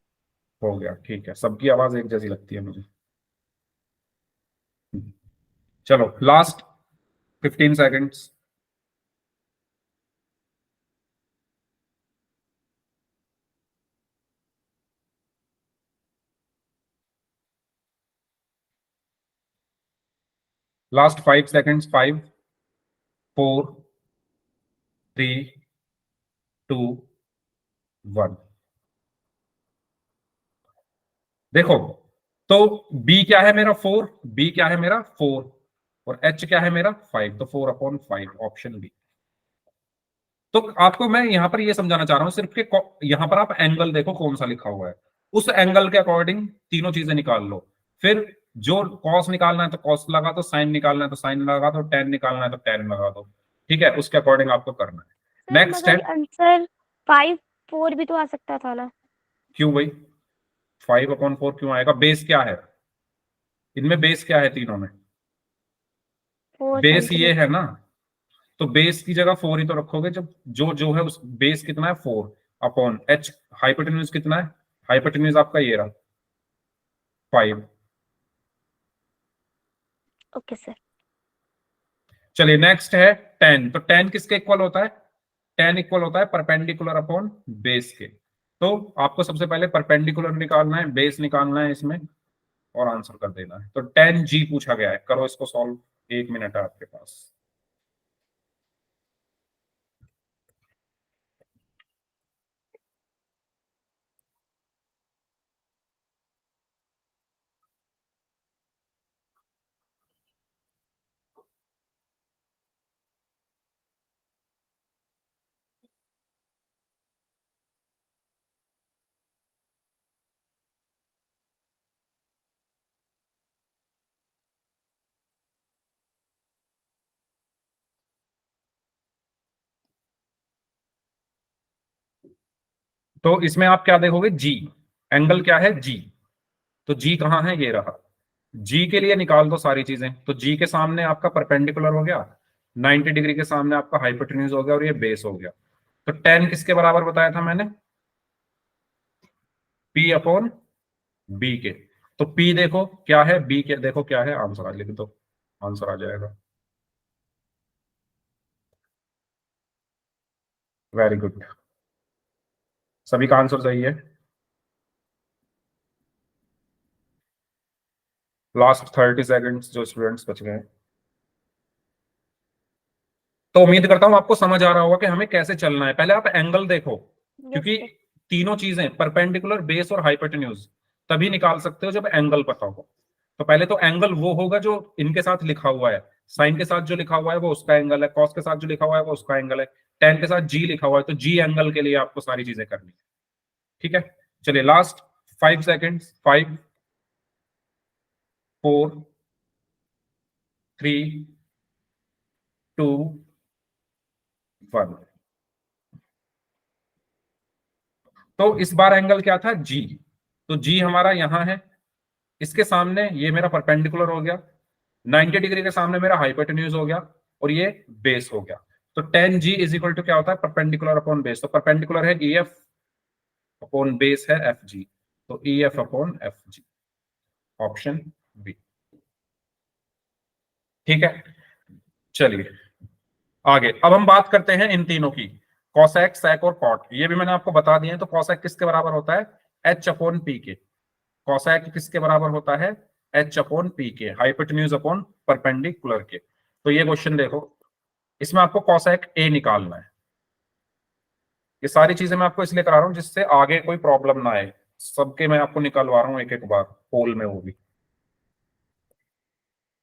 हो गया, ठीक है, सबकी आवाज एक जैसी लगती है मुझे। चलो लास्ट 15 सेकेंड्स। Last 5 seconds, 5 4 3 2 1। देखो, तो बी क्या है मेरा 4, बी क्या है मेरा 4, और एच क्या है मेरा 5, तो 4/5, ऑप्शन बी। तो आपको मैं यहां पर ये समझाना चाह रहा हूं सिर्फ कि यहां पर आप एंगल देखो कौन सा लिखा हुआ है, उस एंगल के अकॉर्डिंग तीनों चीजें निकाल लो। फिर जो कॉस निकालना है तो कॉस लगा दो, साइन निकालना है तो साइन लगा दो, टेन निकालना है तो टेन लगा दो। ठीक है, उसके अकॉर्डिंग आपको करना है। सर नेक्स्ट है, मगर आंसर 5 4 भी तो आ सकता था ना। क्यों भाई 5/4 क्यों आएगा, बेस क्या है, इनमें बेस क्या है तीनों में, 4 बेस ये समथिंग। है ना, तो बेस की जगह 4 ही तो रखोगे, जब जो है उस बेस कितना है 4 अपॉन एच, हाइपोटेन्यूज कितना है, हाइपोटेन्यूज आपका ये रहा 5। Okay sir. चलिए नेक्स्ट है 10, तो 10 किसके इक्वल होता है, 10 इक्वल होता है परपेंडिकुलर अपॉन बेस के। तो आपको सबसे पहले परपेंडिकुलर निकालना है, बेस निकालना है इसमें, और आंसर कर देना है। तो 10G पूछा गया है, करो इसको सॉल्व, 1 मिनट है आपके पास। तो इसमें आप क्या देखोगे, जी, एंगल क्या है, जी। तो जी कहाँ है, ये रहा। जी के लिए निकाल दो सारी चीजें, तो जी के सामने आपका परपेंडिकुलर हो गया, 90 डिग्री के सामने आपका हाइपोटेन्यूज हो गया, और ये बेस हो गया। तो टेन किसके बराबर बताया था मैंने, पी अपॉन बी के। तो पी देखो क्या है, बी के देखो क्या है, आंसर आ, लिख दो, आंसर आ जाएगा। वेरी गुड, सभी का आंसर सही है। लास्ट 30 सेकंड्स जो स्टूडेंट्स बच गए हैं। तो उम्मीद करता हूं आपको समझ आ रहा होगा कि हमें कैसे चलना है। पहले आप एंगल देखो, यस क्योंकि सर। तीनों चीजें परपेंडिकुलर, बेस और हाइपोटेन्यूज तभी निकाल सकते हो जब एंगल पता हो। तो पहले तो एंगल वो होगा जो इनके साथ लिखा हुआ है, साइन के साथ जो लिखा हुआ है वो उसका एंगल है, कॉस के साथ जो लिखा हुआ है वो उसका एंगल है, टेन के साथ जी लिखा हुआ है, तो जी एंगल के लिए आपको सारी चीजें करनी है। ठीक है, चलिए लास्ट 5 सेकेंड्स, 5, 4, 3, 2, 1। तो इस बार एंगल क्या था, जी। तो जी हमारा यहां है, इसके सामने ये मेरा परपेंडिकुलर हो गया, 90 डिग्री के सामने मेरा हाइपोटेन्यूज हो गया, और ये बेस हो गया। तो tan G is equal to क्या होता है, परपेंडिकुलर अपॉन बेस। तो परपेंडिकुलर है ई एफ, अपॉन बेस है एफ जी, तो E F upon F G, option B. ठीक है, चलिए आगे। अब हम बात करते हैं इन तीनों की, कॉसेक, सेक और कॉट। ये भी मैंने आपको बता दिए हैं। तो कॉसेक किसके बराबर होता है, एच अपॉन पी के। कॉसेक किसके बराबर होता है, एच अपॉन पी के, हाइपोटेन्यूज अपॉन परपेंडिकुलर के। तो ये क्वेश्चन देखो, इसमें आपको कॉसेक ए निकालना है। ये सारी चीजें मैं आपको इसलिए करा रहा हूं जिससे आगे कोई प्रॉब्लम ना आए। सबके मैं आपको निकलवा रहा हूँ एक एक बार, पोल में वो भी।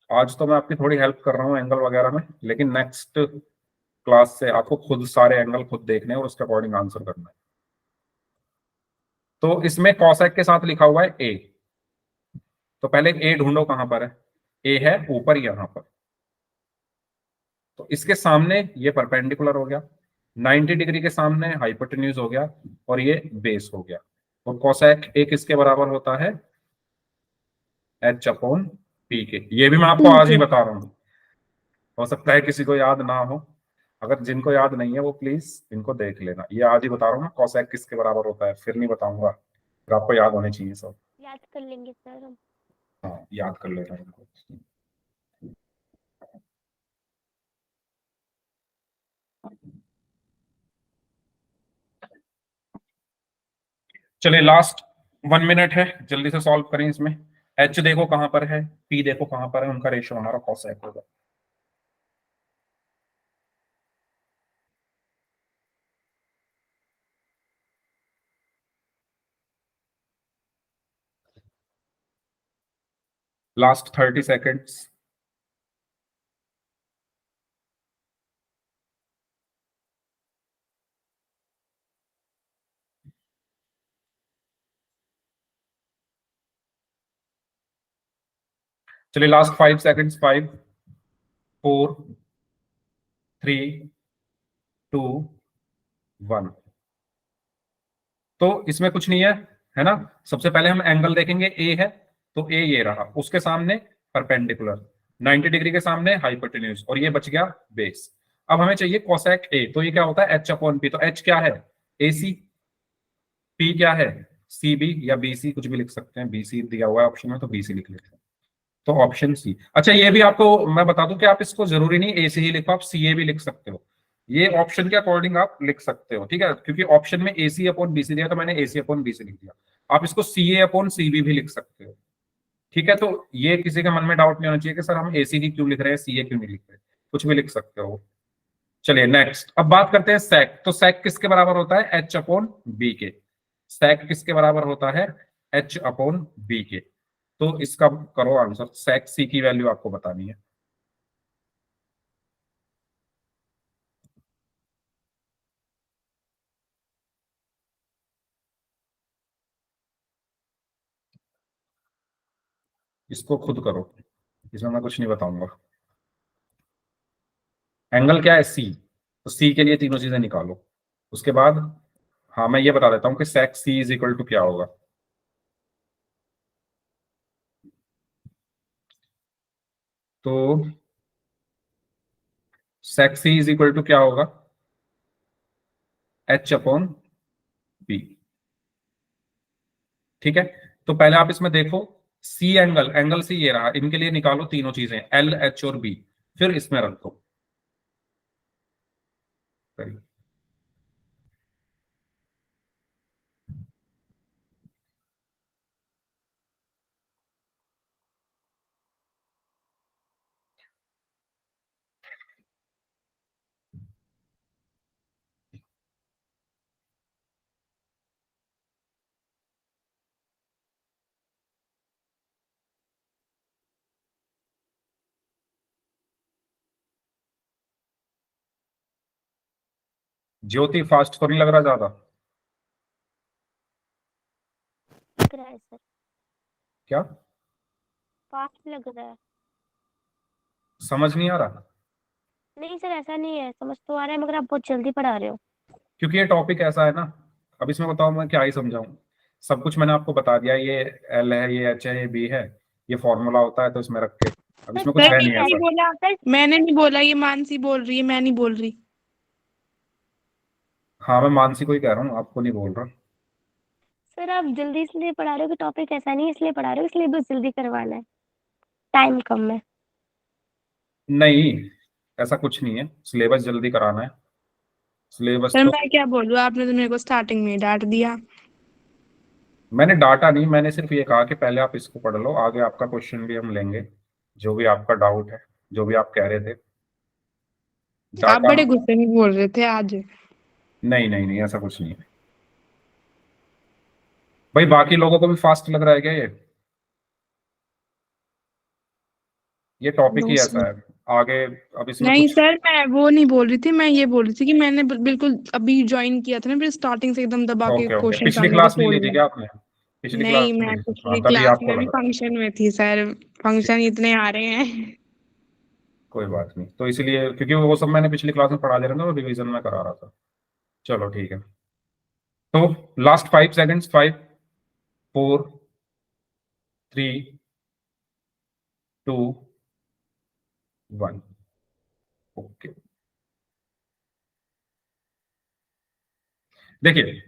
आज तो मैं आपकी थोड़ी हेल्प कर रहा हूँ एंगल वगैरह में, लेकिन नेक्स्ट क्लास से आपको खुद सारे एंगल खुद देखने हैं और उसके अकॉर्डिंग आंसर करना है। तो इसमें कॉसेक के साथ लिखा हुआ है ए, तो पहले ए ढूंढो कहां पर है, ए है ऊपर यहां पर। तो इसके सामने ये परपेंडिकुलर हो गया, 90 डिग्री के सामने हाइपोटेन्यूज हो गया, और ये बेस हो गया। और कॉसेक ए किसके बराबर होता है, एच अपॉन पी के। ये भी मैं आपको आज ही ठीक बता रहा हूँ, हो सकता है किसी को याद ना हो। अगर जिनको याद नहीं है वो प्लीज इनको देख लेना, ये आज ही बता रहा हूँ मैं, कॉसेक किसके बराबर होता है, फिर नहीं बताऊंगा, फिर आपको याद होने चाहिए सब। याद कर लेंगे सर हम। हाँ, याद कर लेना इनको। चलिए लास्ट 1 मिनट है, जल्दी से सॉल्व करें इसमें। एच देखो कहां पर है, पी देखो कहां पर है, उनका रेशियो हमारा कॉसेक होगा। Last 30 seconds. चलिए लास्ट 5 सेकेंड्स, 5, 4, 3, 2, 1। तो इसमें कुछ नहीं है ना। सबसे पहले हम एंगल देखेंगे, ए है, तो ए ये रहा, उसके सामने परपेंडिकुलर, 90 डिग्री के सामने हाइपोटेन्यूज, और ये बच गया बेस। अब हमें चाहिए कोसेक ए, तो ये क्या होता है, एच अपॉन पी। तो एच क्या है, ए सी, पी क्या है, सी बी या बी सी, कुछ भी लिख सकते हैं, बी सी दिया हुआ है ऑप्शन में तो बी सी लिख लेते हैं। तो ऑप्शन सी। अच्छा ये भी आपको मैं बता दूं कि आप इसको जरूरी नहीं ए सी ही लिखो, आप सी ए भी लिख सकते हो। ये ऑप्शन के अकॉर्डिंग आप लिख सकते हो, ठीक है, क्योंकि ऑप्शन में ए सी अपॉन बी सी दिया तो मैंने ए सी अपॉन बी सी लिख दिया। आप इसको सी ए अपॉन सी बी भी लिख सकते हो। ठीक है, तो ये किसी के मन में डाउट नहीं होना चाहिए कि सर हम ए सी ही क्यों लिख रहे हैं, सी ए क्यों नहीं लिख रहे, कुछ भी लिख सकते हो। चलिए नेक्स्ट, अब बात करते हैं सेक। तो सेक किसके बराबर होता है, एच अपॉन बी के। सेक किसके बराबर होता है, एच अपॉन बी के। तो इसका करो आंसर, सेक सी की वैल्यू आपको बतानी है। इसको खुद करो, इसमें मैं कुछ नहीं बताऊंगा। एंगल क्या है, सी, तो सी के लिए तीनों चीजें निकालो, उसके बाद हाँ मैं ये बता देता हूँ कि sec c is equal to क्या होगा। तो sec c is equal to क्या होगा, h अपॉन b। ठीक है, तो पहले आप इसमें देखो, सी एंगल, एंगल सी ये रहा, इनके लिए निकालो तीनों चीजें एल एच और बी, फिर इसमें रख दो। करिए। ज्योति फास्ट तो नहीं लग रहा ज्यादा? लग रहा है सर, क्या फास्ट लग रहा है। समझ नहीं आ रहा? नहीं सर, ऐसा नहीं है, समझ तो आ रहा है मगर आप बहुत जल्दी पढ़ा रहे हो। क्योंकि ये टॉपिक ऐसा है ना, अब इसमें बताओ मैं क्या ही समझाऊं। सब कुछ मैंने आपको बता दिया, ये एल है, ये एच है, ये बी है, ये फॉर्मूला होता है तो इसमें रख के, अब सर इसमें कुछ सर है पहले नहीं मैंने नहीं ऐसा। बोला, मैंने नहीं बोला, ये मानसी बोल रही है, मैं नहीं बोल रही। हाँ मैं मानसी को ही कह रहा हूँ, आपको नहीं बोल रहा। सर आप जल्दी इसलिए पढ़ा रहे हो कि टॉपिक ऐसा नहीं है इसलिए पढ़ा रहे हो, इसलिए बस जल्दी करवाना है, टाइम कम है। नहीं, ऐसा कुछ नहीं है, सिलेबस जल्दी कराना है, सिलेबस सर तो। मैं क्या बोलूँ, आपने तो मेरे को स्टार्टिंग में ही डांट दिया। मैंने डाटा नहीं, मैंने सिर्फ ये कहा कि पहले आप इसको पढ़ लो, आगे आपका क्वेश्चन भी हम लेंगे, जो भी आपका डाउट है, जो भी आप कह रहे थे आप डाटा। बड़े गुस्से में बोल रहे थे आज। नहीं नहीं नहीं, ऐसा कुछ नहीं है भाई, बाकी लोगों को भी फास्ट लग रहा है क्या ये टॉपिक नो ही सर। ऐसा है आगे। अब इसमें नहीं कुछ। सर, मैं वो नहीं बोल रही थी, मैं ये बोल रही थी कि मैंने बिल्कुल अभी ज्वाइन किया था ना, फिर स्टार्टिंग से एकदम दबा के ओके ओके, क्वेश्चन पिछली आने को क्लास नहीं छोड़ ली थी दिया। क्या आपने? पिछली क्लास नहीं, नहीं मैं ली थी, हाँ पिछली तभी क्लास आपको में भी लग रहा फंक्शन में थी सर। है। फंक्शन इतने आ रहे हैं। कोई बात नहीं, तो इसलिए क्योंकि वो सब मैंने पिछली क्लास में पढ़ा दे रहा था और रिवीजन में करा रहा था। चलो ठीक है, तो लास्ट 5 सेकेंड्स, 5, 4, 3, 2, 1। ओके, देखिए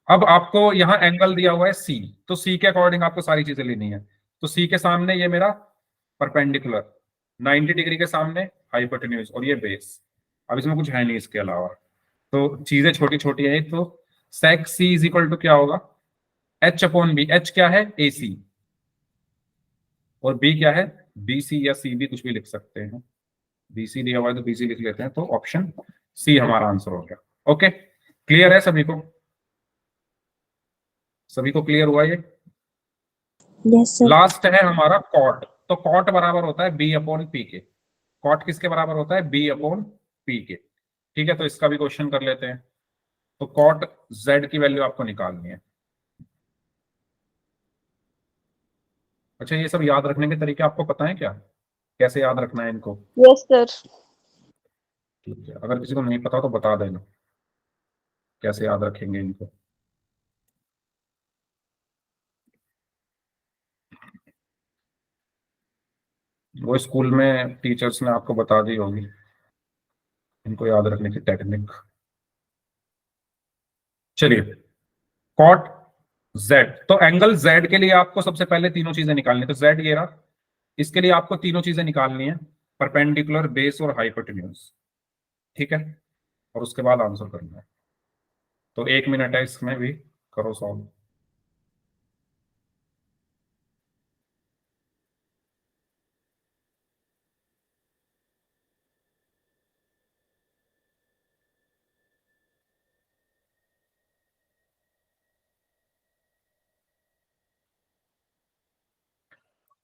अब आपको यहाँ एंगल दिया हुआ है सी, तो सी के अकॉर्डिंग आपको सारी चीजें लेनी है। तो सी के सामने ये मेरा परपेंडिकुलर 90 डिग्री के सामने हाइपोटेन्यूज, और ये बेस। अब इसमें कुछ है नहीं इसके अलावा, तो चीजें छोटी छोटी है। तो सेक सी इज इक्वल टू क्या होगा, एच अपॉन बी। एच क्या है, ए सी, और बी क्या है, बी सी, या सी भी कुछ भी लिख सकते हैं। बी सी दिया हुआ है तो बी सी लिख लेते हैं, तो ऑप्शन सी हमारा आंसर हो गया। ओके, क्लियर है सभी को? सभी को क्लियर हुआ ये? Yes sir. लास्ट है हमारा कॉट। तो कॉट बराबर होता है बी अपॉन पी के। कॉट किसके बराबर होता है, बी अपॉन पी के। ठीक है, तो इसका भी क्वेश्चन कर लेते हैं। तो कॉट जेड की वैल्यू आपको निकालनी है। अच्छा, ये सब याद रखने के तरीके आपको पता है क्या, कैसे याद रखना है इनको? Yes sir. ठीक है, अगर किसी को नहीं पता तो बता देना कैसे याद रखेंगे इनको। वो स्कूल में टीचर्स ने आपको बता दी होगी इनको याद रखने की टेक्निक। चलिए, कॉट जेड, तो एंगल जेड के लिए आपको सबसे पहले तीनों चीजें निकालनी है। तो जेड ये रहा, इसके लिए आपको तीनों चीजें निकालनी है, परपेंडिकुलर, बेस और हाइपोटेन्यूज। ठीक है, और उसके बाद आंसर करना है। तो 1 मिनट है इसमें भी, करो सॉल्व।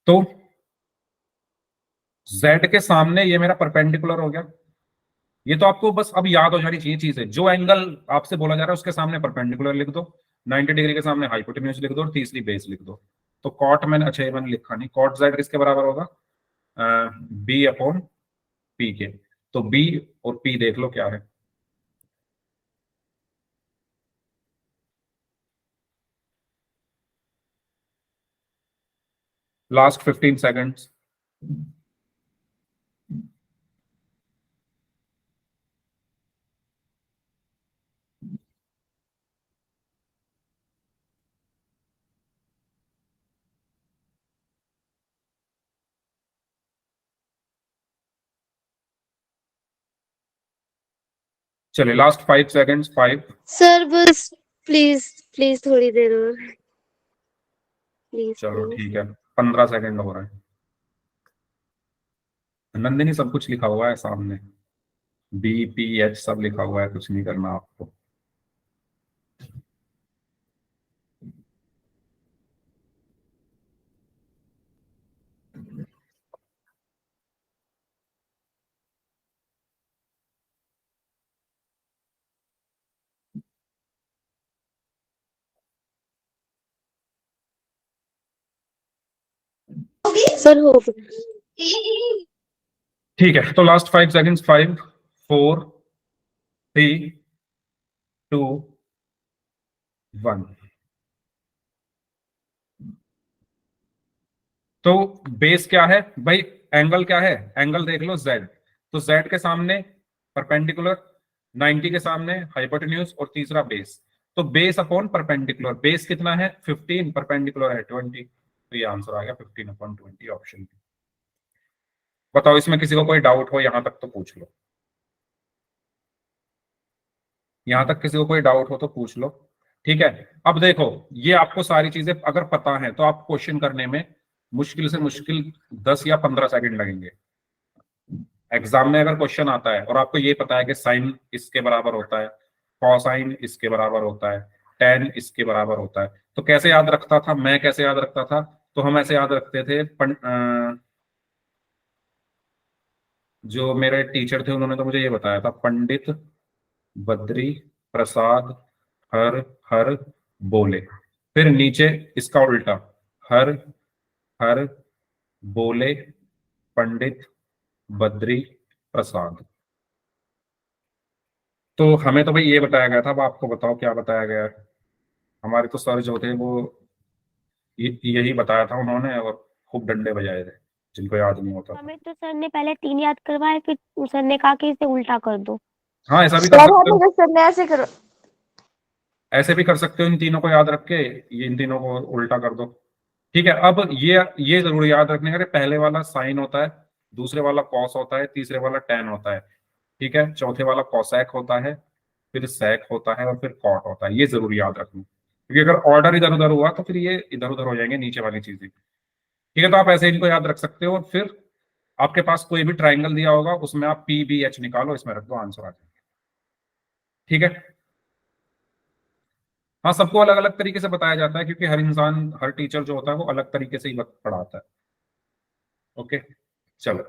तो z के सामने ये मेरा परपेंडिकुलर हो गया। ये तो आपको बस अब याद हो जानी चाहिए चीजें, जो एंगल आपसे बोला जा रहा है उसके सामने परपेंडिकुलर लिख दो, 90 डिग्री के सामने हाइपोटेन्यूज लिख दो, और तीसरी बेस लिख दो। तो कॉट मैंने, अच्छा ये मैंने लिखा नहीं, कॉट जेड किसके बराबर होगा, बी अपॉन पी के। तो बी और पी देख लो क्या है। Last 15 seconds. चलिए लास्ट 5 सेकंड्स। 5 सर बस प्लीज प्लीज थोड़ी देर और प्लीज चलो प्लीज। ठीक है, 15 सेकंड हो रहा है। नंदिनी सब कुछ लिखा हुआ है सामने, BPH सब लिखा हुआ है, कुछ नहीं करना आपको। सर हो ठीक है, तो लास्ट 5 सेकंड्स। 5 4 3 2 1। तो बेस क्या है भाई, एंगल क्या है, एंगल देख लो Z। तो Z के सामने परपेंडिकुलर, 90 के सामने हाइपोटेन्यूज, और तीसरा बेस। तो बेस अपॉन परपेंडिकुलर, बेस कितना है 15, परपेंडिकुलर है 20। तो ये आंसर आ गया 15/20 ऑप्शन। बताओ इसमें किसी को कोई डाउट हो, यहां तक तो पूछ लो। यहां तक किसी को कोई डाउट हो तो पूछ लो। ठीक है, अब देखो ये आपको सारी चीजें अगर पता है तो आप क्वेश्चन करने में मुश्किल से मुश्किल 10 या 15 सेकंड लगेंगे। एग्जाम में अगर क्वेश्चन आता है और आपको ये पता है कि साइन इसके बराबर होता है, कॉसाइन इसके बराबर होता है, टेन इसके बराबर होता है, तो कैसे याद रखता था मैं, कैसे याद रखता था? तो हम ऐसे याद रखते थे, जो मेरे टीचर थे उन्होंने तो मुझे ये बताया था, पंडित बद्री प्रसाद हर हर बोले। फिर नीचे इसका उल्टा, हर हर बोले पंडित बद्री प्रसाद। तो हमें तो भाई ये बताया गया था, अब आपको बताओ क्या बताया गया है। हमारे तो सर जो थे वो यही बताया था उन्होंने, और खूब डंडे बजाए थे जिनको याद नहीं होता था। हमें तो सर ने पहले 3 याद करवाए, फिर सर ने कहा कि इसे उल्टा कर दो। हाँ ऐसा भी कर सर सकते हो, हमें सर ने ऐसे करो। ऐसे भी कर सकते हो, इन तीनों को याद रख के ये इन तीनों को उल्टा कर दो। ठीक है, अब ये जरूर याद रखने का कि पहले वाला साइन होता है, दूसरे वाला कॉस होता है, तीसरे वाला टेन होता है, ठीक है, चौथे वाला कॉसैक होता है, फिर सैक होता है, और फिर कॉट होता है। ये जरूर याद रखना, क्योंकि अगर ऑर्डर इधर उधर हुआ तो फिर ये इधर उधर हो जाएंगे नीचे वाली चीजें। ठीक है, तो आप ऐसे इनको याद रख सकते हो, और फिर आपके पास कोई भी ट्राइंगल दिया होगा उसमें आप PBH निकालो, इसमें रख दो, आंसर आ जाएगा। ठीक है, हाँ सबको अलग अलग तरीके से बताया जाता है, क्योंकि हर इंसान, हर टीचर जो होता है वो अलग तरीके से ही पढ़ाता है। ओके, चलो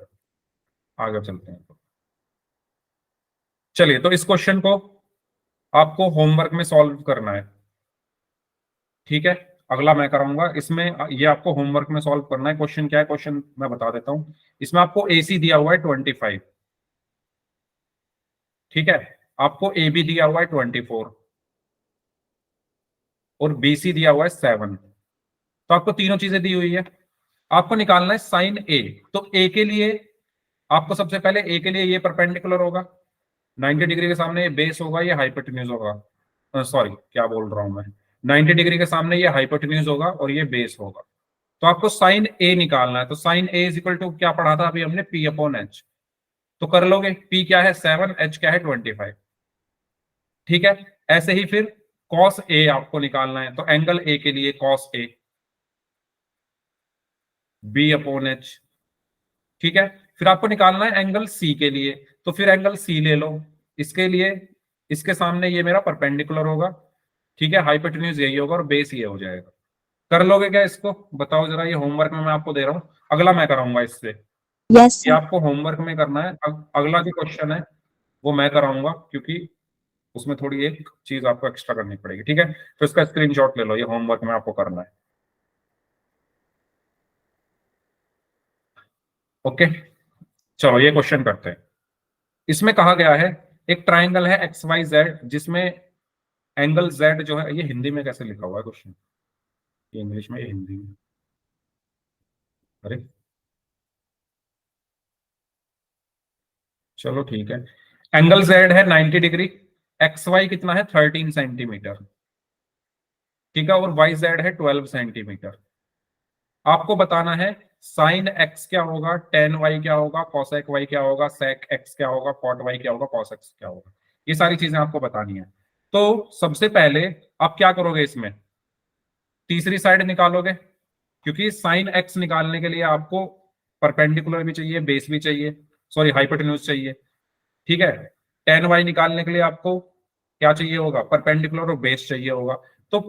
आगे चलते हैं। चलिए, तो इस क्वेश्चन को आपको होमवर्क में सॉल्व करना है। ठीक है, अगला मैं कराऊंगा इसमें, ये आपको होमवर्क में सॉल्व करना है। क्वेश्चन क्या है, क्वेश्चन मैं बता देता हूं। इसमें आपको AC दिया हुआ है 25, ठीक है, आपको AB दिया हुआ है 24, और BC दिया हुआ है 7। तो आपको तीनों चीजें दी हुई है, आपको निकालना है साइन A। तो A के लिए आपको सबसे पहले, A के लिए ये परपेंडिकुलर होगा, 90 डिग्री के सामने ये बेस होगा, ये हाइपोटेन्यूज होगा, सॉरी क्या बोल रहा हूं मैं, 90 डिग्री के सामने ये हाइपोटेन्यूज होगा और ये बेस होगा। तो आपको साइन A निकालना है। तो sine A is equal to क्या पढ़ा था अभी हमने, P/H। तो कर लोगे, P क्या है 7, H क्या है 25। ठीक है, ऐसे ही फिर cos A आपको निकालना है। तो एंगल A के लिए cos A B/H। ठीक है, फिर आपको निकालना है एंगल C के लिए। तो फिर एंगल C ले लो, इसके लिए इसके सामने ये मेरा परपेंडिकुलर होगा, ठीक है, हाइपोटेन्यूज यही होगा और बेस ये हो जाएगा। कर लोगे क्या इसको, बताओ जरा। ये होमवर्क में मैं आपको दे रहा हूं, अगला मैं कराऊंगा इससे। यस ये सर। आपको होमवर्क में करना है। अगला जो क्वेश्चन है वो मैं कराऊंगा, क्योंकि उसमें थोड़ी एक चीज आपको एक्स्ट्रा करनी पड़ेगी। ठीक है, तो इसका स्क्रीनशॉट ले लो, ये होमवर्क में आपको करना है। ओके, चलो ये क्वेश्चन करते हैं। इसमें कहा गया है, एक ट्राइंगल है XYZ, जिसमें एंगल Z जो है, ये हिंदी में कैसे लिखा हुआ है क्वेश्चन, ये इंग्लिश में, ये हिंदी में। अरे चलो ठीक है। एंगल जेड है 90 डिग्री, एक्स वाई कितना है 13 सेंटीमीटर, ठीक है, और वाई जेड है 12 सेंटीमीटर। आपको बताना है साइन एक्स क्या होगा, टेन वाई क्या होगा, कॉसेक वाई क्या होगा, सेक एक्स क्या होगा, कॉट वाई क्या होगा, कॉस एक्स क्या होगा। ये सारी चीजें आपको बतानी है। तो सबसे पहले आप क्या करोगे, इसमें तीसरी साइड निकालोगे, क्योंकि साइन एक्स निकालने के लिए आपको परपेंडिकुलर भी चाहिए, बेस भी चाहिए, सॉरी हाइपोटेन्यूज चाहिए, ठीक है। टेन वाई निकालने के लिए आपको क्या चाहिए होगा, परपेंडिकुलर और बेस चाहिए होगा। तो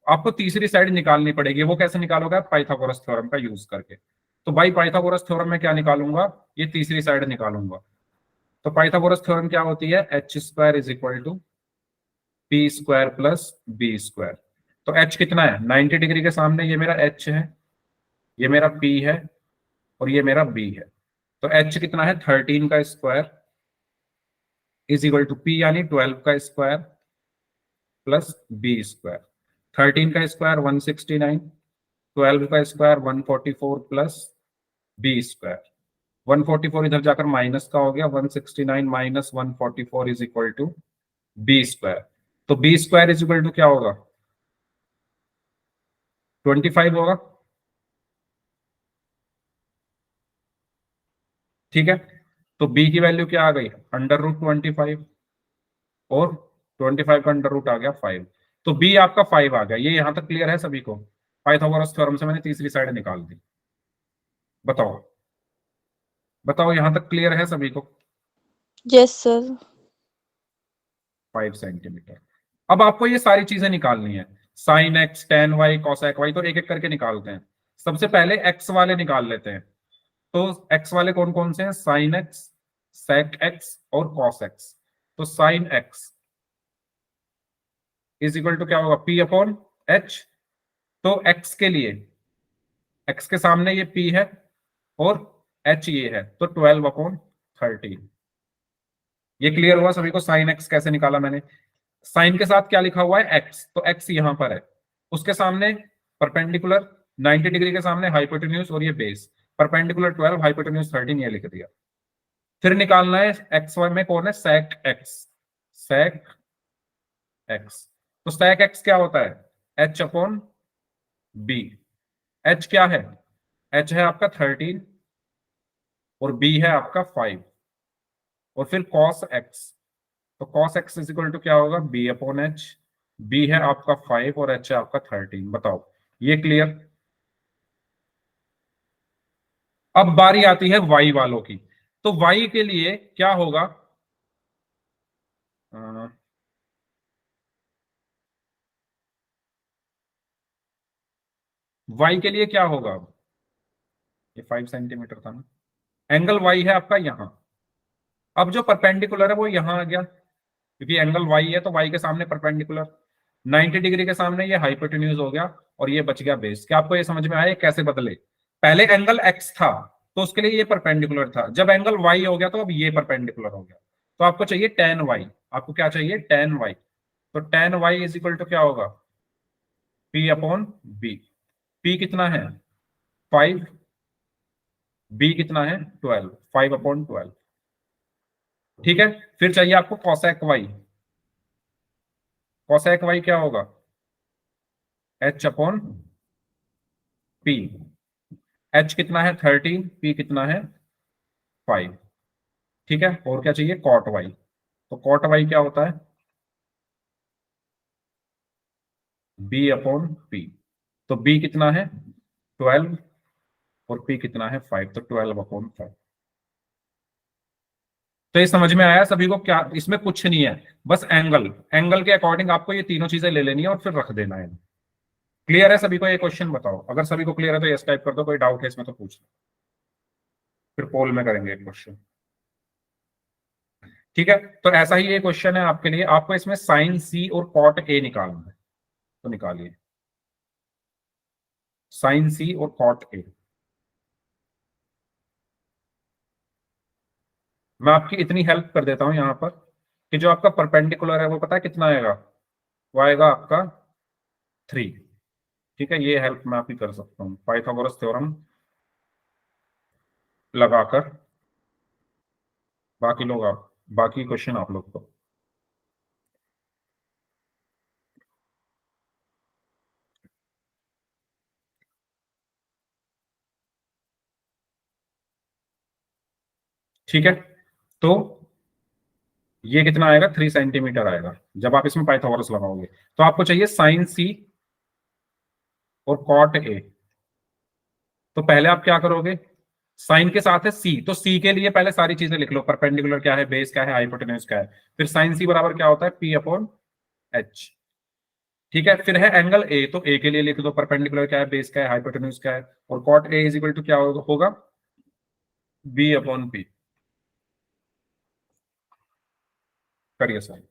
आपको तीसरी साइड निकालनी पड़ेगी। वो कैसे निकालोगे, पाइथागोरस थ्योरम का यूज करके। तो भाई पाइथागोरस थ्योरम में क्या निकालूंगा, ये तीसरी साइड निकालूंगा। तो पाइथागोरस थ्योरम क्या होती है, H square is equal to P square plus B square. तो एच कितना है 90 डिग्री के सामने, ये मेरा एच है, ये मेरा पी है, और ये मेरा बी है। तो एच कितना है 13 का square is equal to P यानी 12 का स्क्वायर प्लस बी स्क्वायर। 13 का स्क्वायर 169, 12 का स्क्वायर 144 प्लस बी स्क्वायर। 144 इधर जाकर माइनस का हो गया, 169 minus 144 is equal to b square. तो b square is equal to क्या होगा, 25 होगा, ठीक है। तो बी की वैल्यू क्या आ गई, अंडर रूट 25, और 25 का अंडर रूट आ गया 5। तो बी आपका 5 आ गया। ये यहां तक क्लियर है सभी को। पाइथागोरस थ्योरम से मैंने तीसरी साइड निकाल दी। बताओ बताओ, यहां तक क्लियर है सभी को। Yes, sir. 5 सेंटीमीटर। अब आपको ये सारी चीजें निकालनी है, sine X, tan Y, cosec Y. तो एक एक करके निकालते हैं। सबसे पहले एक्स वाले निकाल लेते हैं। तो एक्स वाले कौन कौन से हैं, साइन एक्स, सेक एक्स और कॉस एक्स। तो sine X is equal to क्या होगा, पी अपॉन एच। तो एक्स के लिए, एक्स के सामने ये पी है और एच ये है, तो 12 अपॉन 13। ये क्लियर हुआ सभी को, साइन एक्स कैसे निकाला मैंने। साइन के साथ क्या लिखा हुआ है, एक्स, तो एक्स यहां पर है, उसके सामने परपेंडिकुलर 90 डिग्री के सामने हाइपोटेन्यूज और ये बेस, परपेंडिकुलर 12, हाइपोटेन्यूज 13, ये लिख दिया। फिर निकालना है एक्स वाई में कौन है, सेक एक्स, सेक एक्स। तो सेक एक्स क्या होता है, एच अपॉन बी। एच क्या है, एच है आपका 13 और बी है आपका 5, और फिर कॉस एक्स। तो cos x is equal to क्या होगा, बी अपॉन एच। बी है आपका 5 और एच है आपका 13। बताओ, ये क्लियर। अब बारी आती है वाई वालों की। तो वाई के लिए क्या होगा, वाई के लिए क्या होगा, ये 5 सेंटीमीटर था ना, एंगल वाई है आपका यहां। अब जो परपेंडिकुलर है वो यहां आ गया, क्योंकि एंगल वाई है तो वाई के सामने परपेंडिकुलर 90 डिग्री के सामने ये हाइपोटेन्यूज हो गया, और ये बच गया बेस। क्या आपको ये समझ में आया ये कैसे बदले। पहले एंगल एक्स था तो उसके लिए ये परपेंडिकुलर था, जब एंगल वाई हो गया तो अब ये परपेंडिकुलर हो गया। तो आपको चाहिए टेन वाई, आपको क्या चाहिए, टेन वाई। तो tan y is equal to क्या होगा, पी अपॉन बी। पी कितना है 5, बी कितना है 12, 5/12, ठीक है। फिर चाहिए आपको कॉसेक वाई। कॉसेक वाई क्या होगा, एच अपॉन पी। एच कितना है 13, पी कितना है 5, ठीक है। और क्या चाहिए, कॉट वाई। तो कॉट वाई क्या होता है, बी अपॉन पी। तो बी कितना है 12 और पी कितना है 5, तो 12/5। तो ये समझ में आया सभी को, क्या इसमें कुछ नहीं है, बस एंगल, एंगल के अकॉर्डिंग आपको ये तीनों चीजें ले लेनी है और फिर रख देना है। क्लियर है सभी को ये क्वेश्चन। बताओ, अगर सभी को क्लियर है तो यस टाइप कर दो, कोई डाउट है इसमें तो पूछ लो, फिर पोल में करेंगे क्वेश्चन, ठीक है। तो ऐसा ही ये क्वेश्चन है आपके लिए, आपको इसमें साइन सी और कॉट ए निकालना है। तो निकालिए साइन सी और कॉट ए। मैं आपकी इतनी हेल्प कर देता हूं यहां पर कि जो आपका परपेंडिकुलर है वो पता है कितना आएगा, वो आएगा आपका 3, ठीक है। ये हेल्प मैं आपकी कर सकता हूँ, पाइथागोरस थ्योरम लगाकर बाकी क्वेश्चन आप लोग को। ठीक है, तो ये कितना आएगा, 3 सेंटीमीटर आएगा जब आप इसमें पाइथागोरस लगाओगे। तो आपको चाहिए साइन सी और कॉट ए। तो पहले आप क्या करोगे, साइन के साथ है सी, तो सी के लिए पहले सारी चीजें लिख लो, परपेंडिकुलर क्या है, बेस क्या है, हाइपोटेन्यूज क्या है। फिर साइन सी बराबर क्या होता है, पी अपॉन एच। ठीक है, फिर है एंगल ए, तो ए के लिए लिख दो परपेंडिकुलर क्या है, बेस क्या है, हाइपोटेन्यूज क्या है। और cot A is equal to क्या होगा, बी अपॉन पी। करिए सर।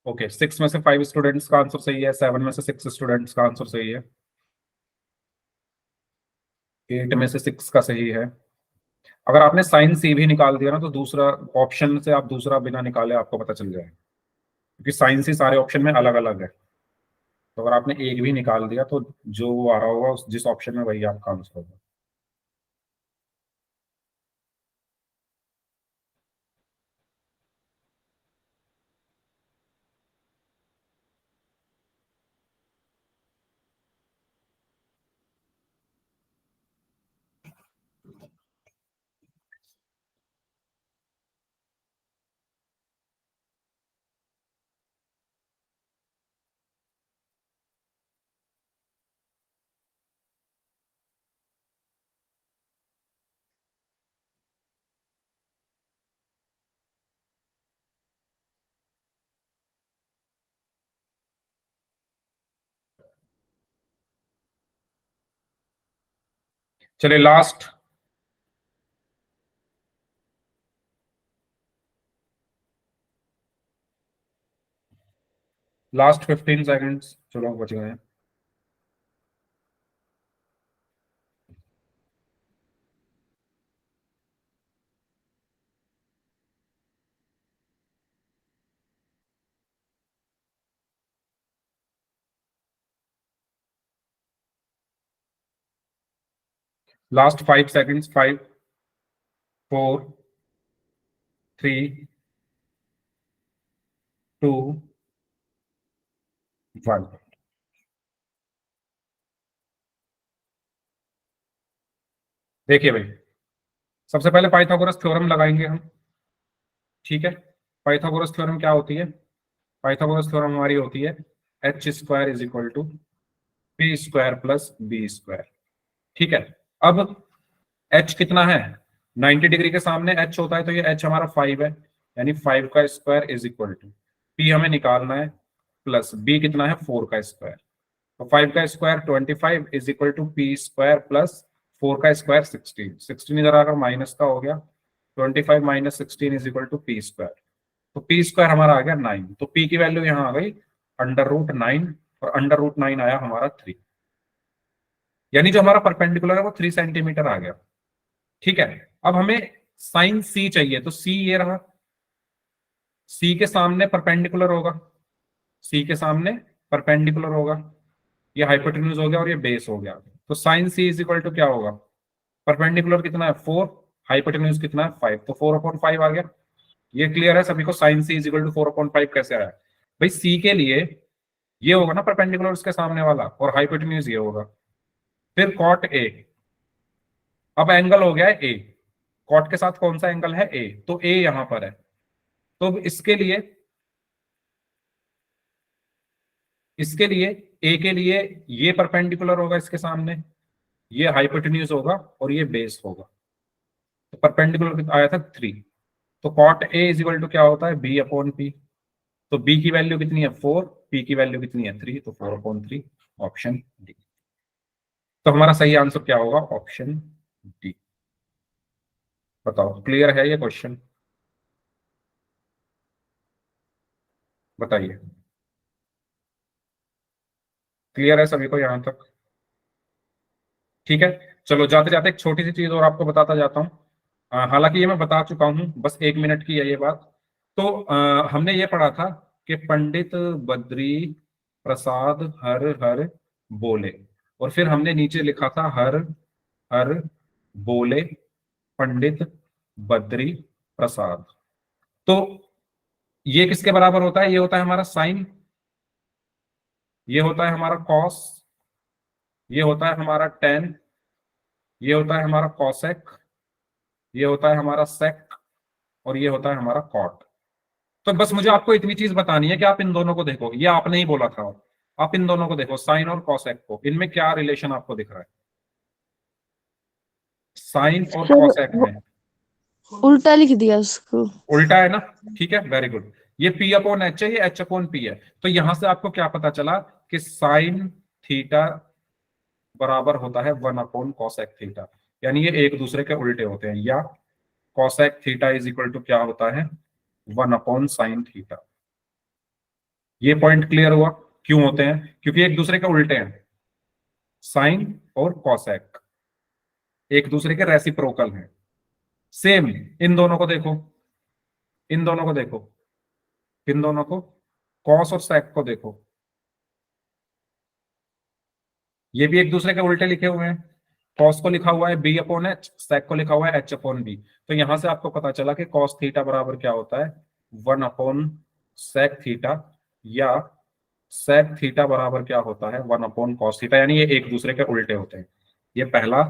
ओके, 6 में से 5 स्टूडेंट्स का आंसर सही है, 7 में से 6 स्टूडेंट्स का आंसर सही है, 8 में से 6 का सही है। अगर आपने साइन सी भी निकाल दिया ना, तो दूसरा ऑप्शन से आप दूसरा बिना निकाले आपको पता चल जाएगा, क्योंकि साइन सी सारे ऑप्शन में अलग अलग है। तो अगर आपने एक भी निकाल दिया तो जो वो आ रहा होगा जिस ऑप्शन में, वही आपका आंसर होगा। चलिए लास्ट लास्ट 15 सेकंड्स, चलो बच गए हैं। Last 5 seconds, 5 4 3 2 1। देखिए भाई, सबसे पहले पाइथागोरस थ्योरम लगाएंगे हम। ठीक है, पाइथागोरस थ्योरम क्या होती है, पाइथागोरस थ्योरम हमारी होती है H square is equal to P square plus B square. ठीक है, अब एच कितना है, 90 डिग्री के सामने एच होता है, तो ये एच हमारा 5 है, यानी 5 का square is equal to P हमें निकालना है, प्लस बी कितना है 4 का स्क्वायर। तो 5 का square 25 is equal to P square plus 4 का स्क्वायर 16। 16 इधर आकर माइनस का हो गया, 25 minus 16 is equal to P square. तो पी स्क्वायर हमारा आ गया 9, तो पी की वैल्यू यहाँ आ गई √9, और √9 आया हमारा 3, यानी जो हमारा परपेंडिकुलर है वो 3 सेंटीमीटर आ गया। ठीक है, अब हमें साइन सी चाहिए, तो सी ये रहा, सी के सामने परपेंडिकुलर होगा, सी के सामने परपेंडिकुलर होगा, ये हाइपोटेन्यूज हो गया और ये बेस हो गया। तो sine C is equal to क्या होगा, परपेंडिकुलर कितना है 4, हाइपोटेन्यूज कितना है 5, तो 4/5 आ गया। ये क्लियर है सभी को, sine C is equal to 4/5 कैसे आया भाई, सी के लिए ये होगा ना परपेंडिकुलर उसके सामने वाला, और हाइपोटेन्यूज ये होगा। फिर कॉट ए, अब एंगल हो गया है ए, कॉट के साथ कौन सा एंगल है ए, तो ए यहां पर है, तो अब इसके लिए ए के लिए ये परपेंडिकुलर होगा इसके सामने, ये हाइपोटेन्यूज होगा और ये बेस होगा। तो परपेंडिकुलर आया था 3। तो cot A is equal to क्या होता है, बी अपॉन पी। तो बी की वैल्यू कितनी है 4, पी की वैल्यू कितनी है 3, तो 4 अपॉन 3, ऑप्शन डी। तो हमारा सही आंसर क्या होगा, ऑप्शन डी। बताओ क्लियर है ये क्वेश्चन, बताइए क्लियर है सभी को यहां तक? ठीक है, चलो जाते जाते एक छोटी सी चीज और आपको बताता जाता हूँ। हालांकि ये मैं बता चुका हूँ, बस 1 मिनट की है ये बात। तो हमने ये पढ़ा था कि पंडित बद्री प्रसाद हर हर बोले, और फिर हमने नीचे लिखा था हर हर बोले पंडित बद्री प्रसाद। तो ये किसके बराबर होता है, ये होता है हमारा साइन, ये होता है हमारा कॉस, ये होता है हमारा टेन, ये होता है हमारा कॉसेक, ये होता है हमारा सेक, और ये होता है हमारा कॉट। तो बस मुझे आपको इतनी चीज बतानी है कि आप इन दोनों को देखो, ये आपने ही बोला था, आप इन दोनों को देखो, साइन और कॉसेक को, इनमें क्या रिलेशन आपको दिख रहा है, साइन और सर कॉसेक में? उल्टा लिख दिया उसको। उल्टा है ना, ठीक है, वेरी गुड। ये P अपॉन एच है, ये H अपॉन P है। तो यहां से आपको क्या पता चला कि साइन थीटा बराबर होता है 1 अपॉन कॉसेक थीटा, यानी ये एक दूसरे के उल्टे होते हैं, या cosec theta is equal to क्या होता है 1 अपॉन साइन थीटा। ये पॉइंट क्लियर हुआ क्यों होते हैं, क्योंकि एक दूसरे के उल्टे हैं, साइन और कॉसेक एक दूसरे के रेसिप्रोकल हैं। सेम इन दोनों को देखो, इन दोनों को देखो, इन दोनों को, कॉस और सेक को देखो, ये भी एक दूसरे के उल्टे लिखे हुए हैं। कॉस को लिखा हुआ है बी अपॉन एच, सेक को लिखा हुआ है एच अपॉन बी। तो यहां से आपको पता चला कि कॉस थीटा बराबर क्या होता है 1 अपॉन सेक थीटा, या सेक थीटा बराबर क्या होता है 1 अपॉन कॉस थीटा, यानी ये एक दूसरे के उल्टे होते हैं। ये पहला,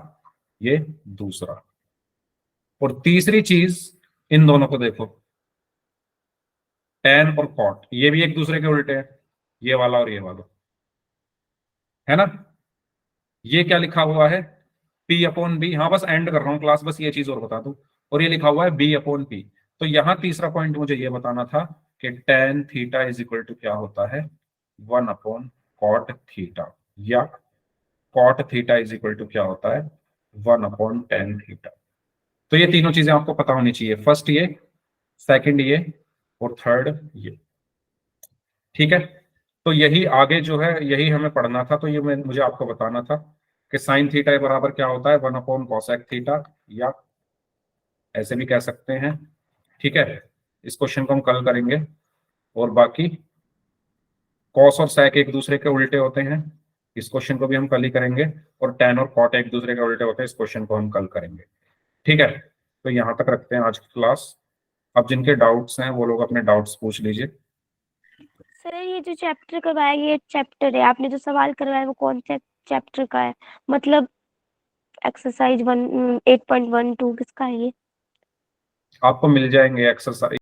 ये दूसरा। और तीसरी चीज, इन दोनों को देखो, टेन और कॉट, ये भी एक दूसरे के उल्टे हैं, ये वाला और ये वाला, है ना। ये क्या लिखा हुआ है P अपॉन बी, हाँ बस एंड कर रहा हूं क्लास, बस ये चीज और बता दूं। और ये लिखा हुआ है B अपॉन पी। तो यहां तीसरा पॉइंट मुझे ये बताना था कि tan theta is equal to क्या होता है 1 अपॉन कॉट थीटा, या cot theta is equal to क्या होता है 1 अपॉन टेन थीटा। तो ये तीनों चीजें आपको पता होनी चाहिए, फर्स्ट ये, सेकंड ये, और थर्ड ये, ठीक है। तो यही आगे जो है यही हमें पढ़ना था। तो ये मुझे आपको बताना था कि साइन थीटा बराबर क्या होता है 1 अपॉन कॉसेक थीटा, या ऐसे भी कह सकते हैं, ठीक है। इस क्वेश्चन को हम कल करेंगे। और बाकी कॉस और सेक एक दूसरे के उल्टे होते हैं, इस क्वेश्चन को भी हम कल ही करेंगे। और टेन और कॉट एक दूसरे के उल्टे होते हैं, इस क्वेश्चन को हम कल करेंगे, ठीक है। तो यहां तक रखते हैं आज की क्लास। अब जिनके डाउट्स हैं वो लोग अपने डाउट्स पूछ लीजिए। सर ये जो चैप्टर करवाया, ये चैप्टर है, आपने जो सवाल करवाया वो कौन से चैप्टर का है, मतलब एक्सरसाइज 8.12 किसका है ये? आपको मिल जाएंगे एक्सरसाइज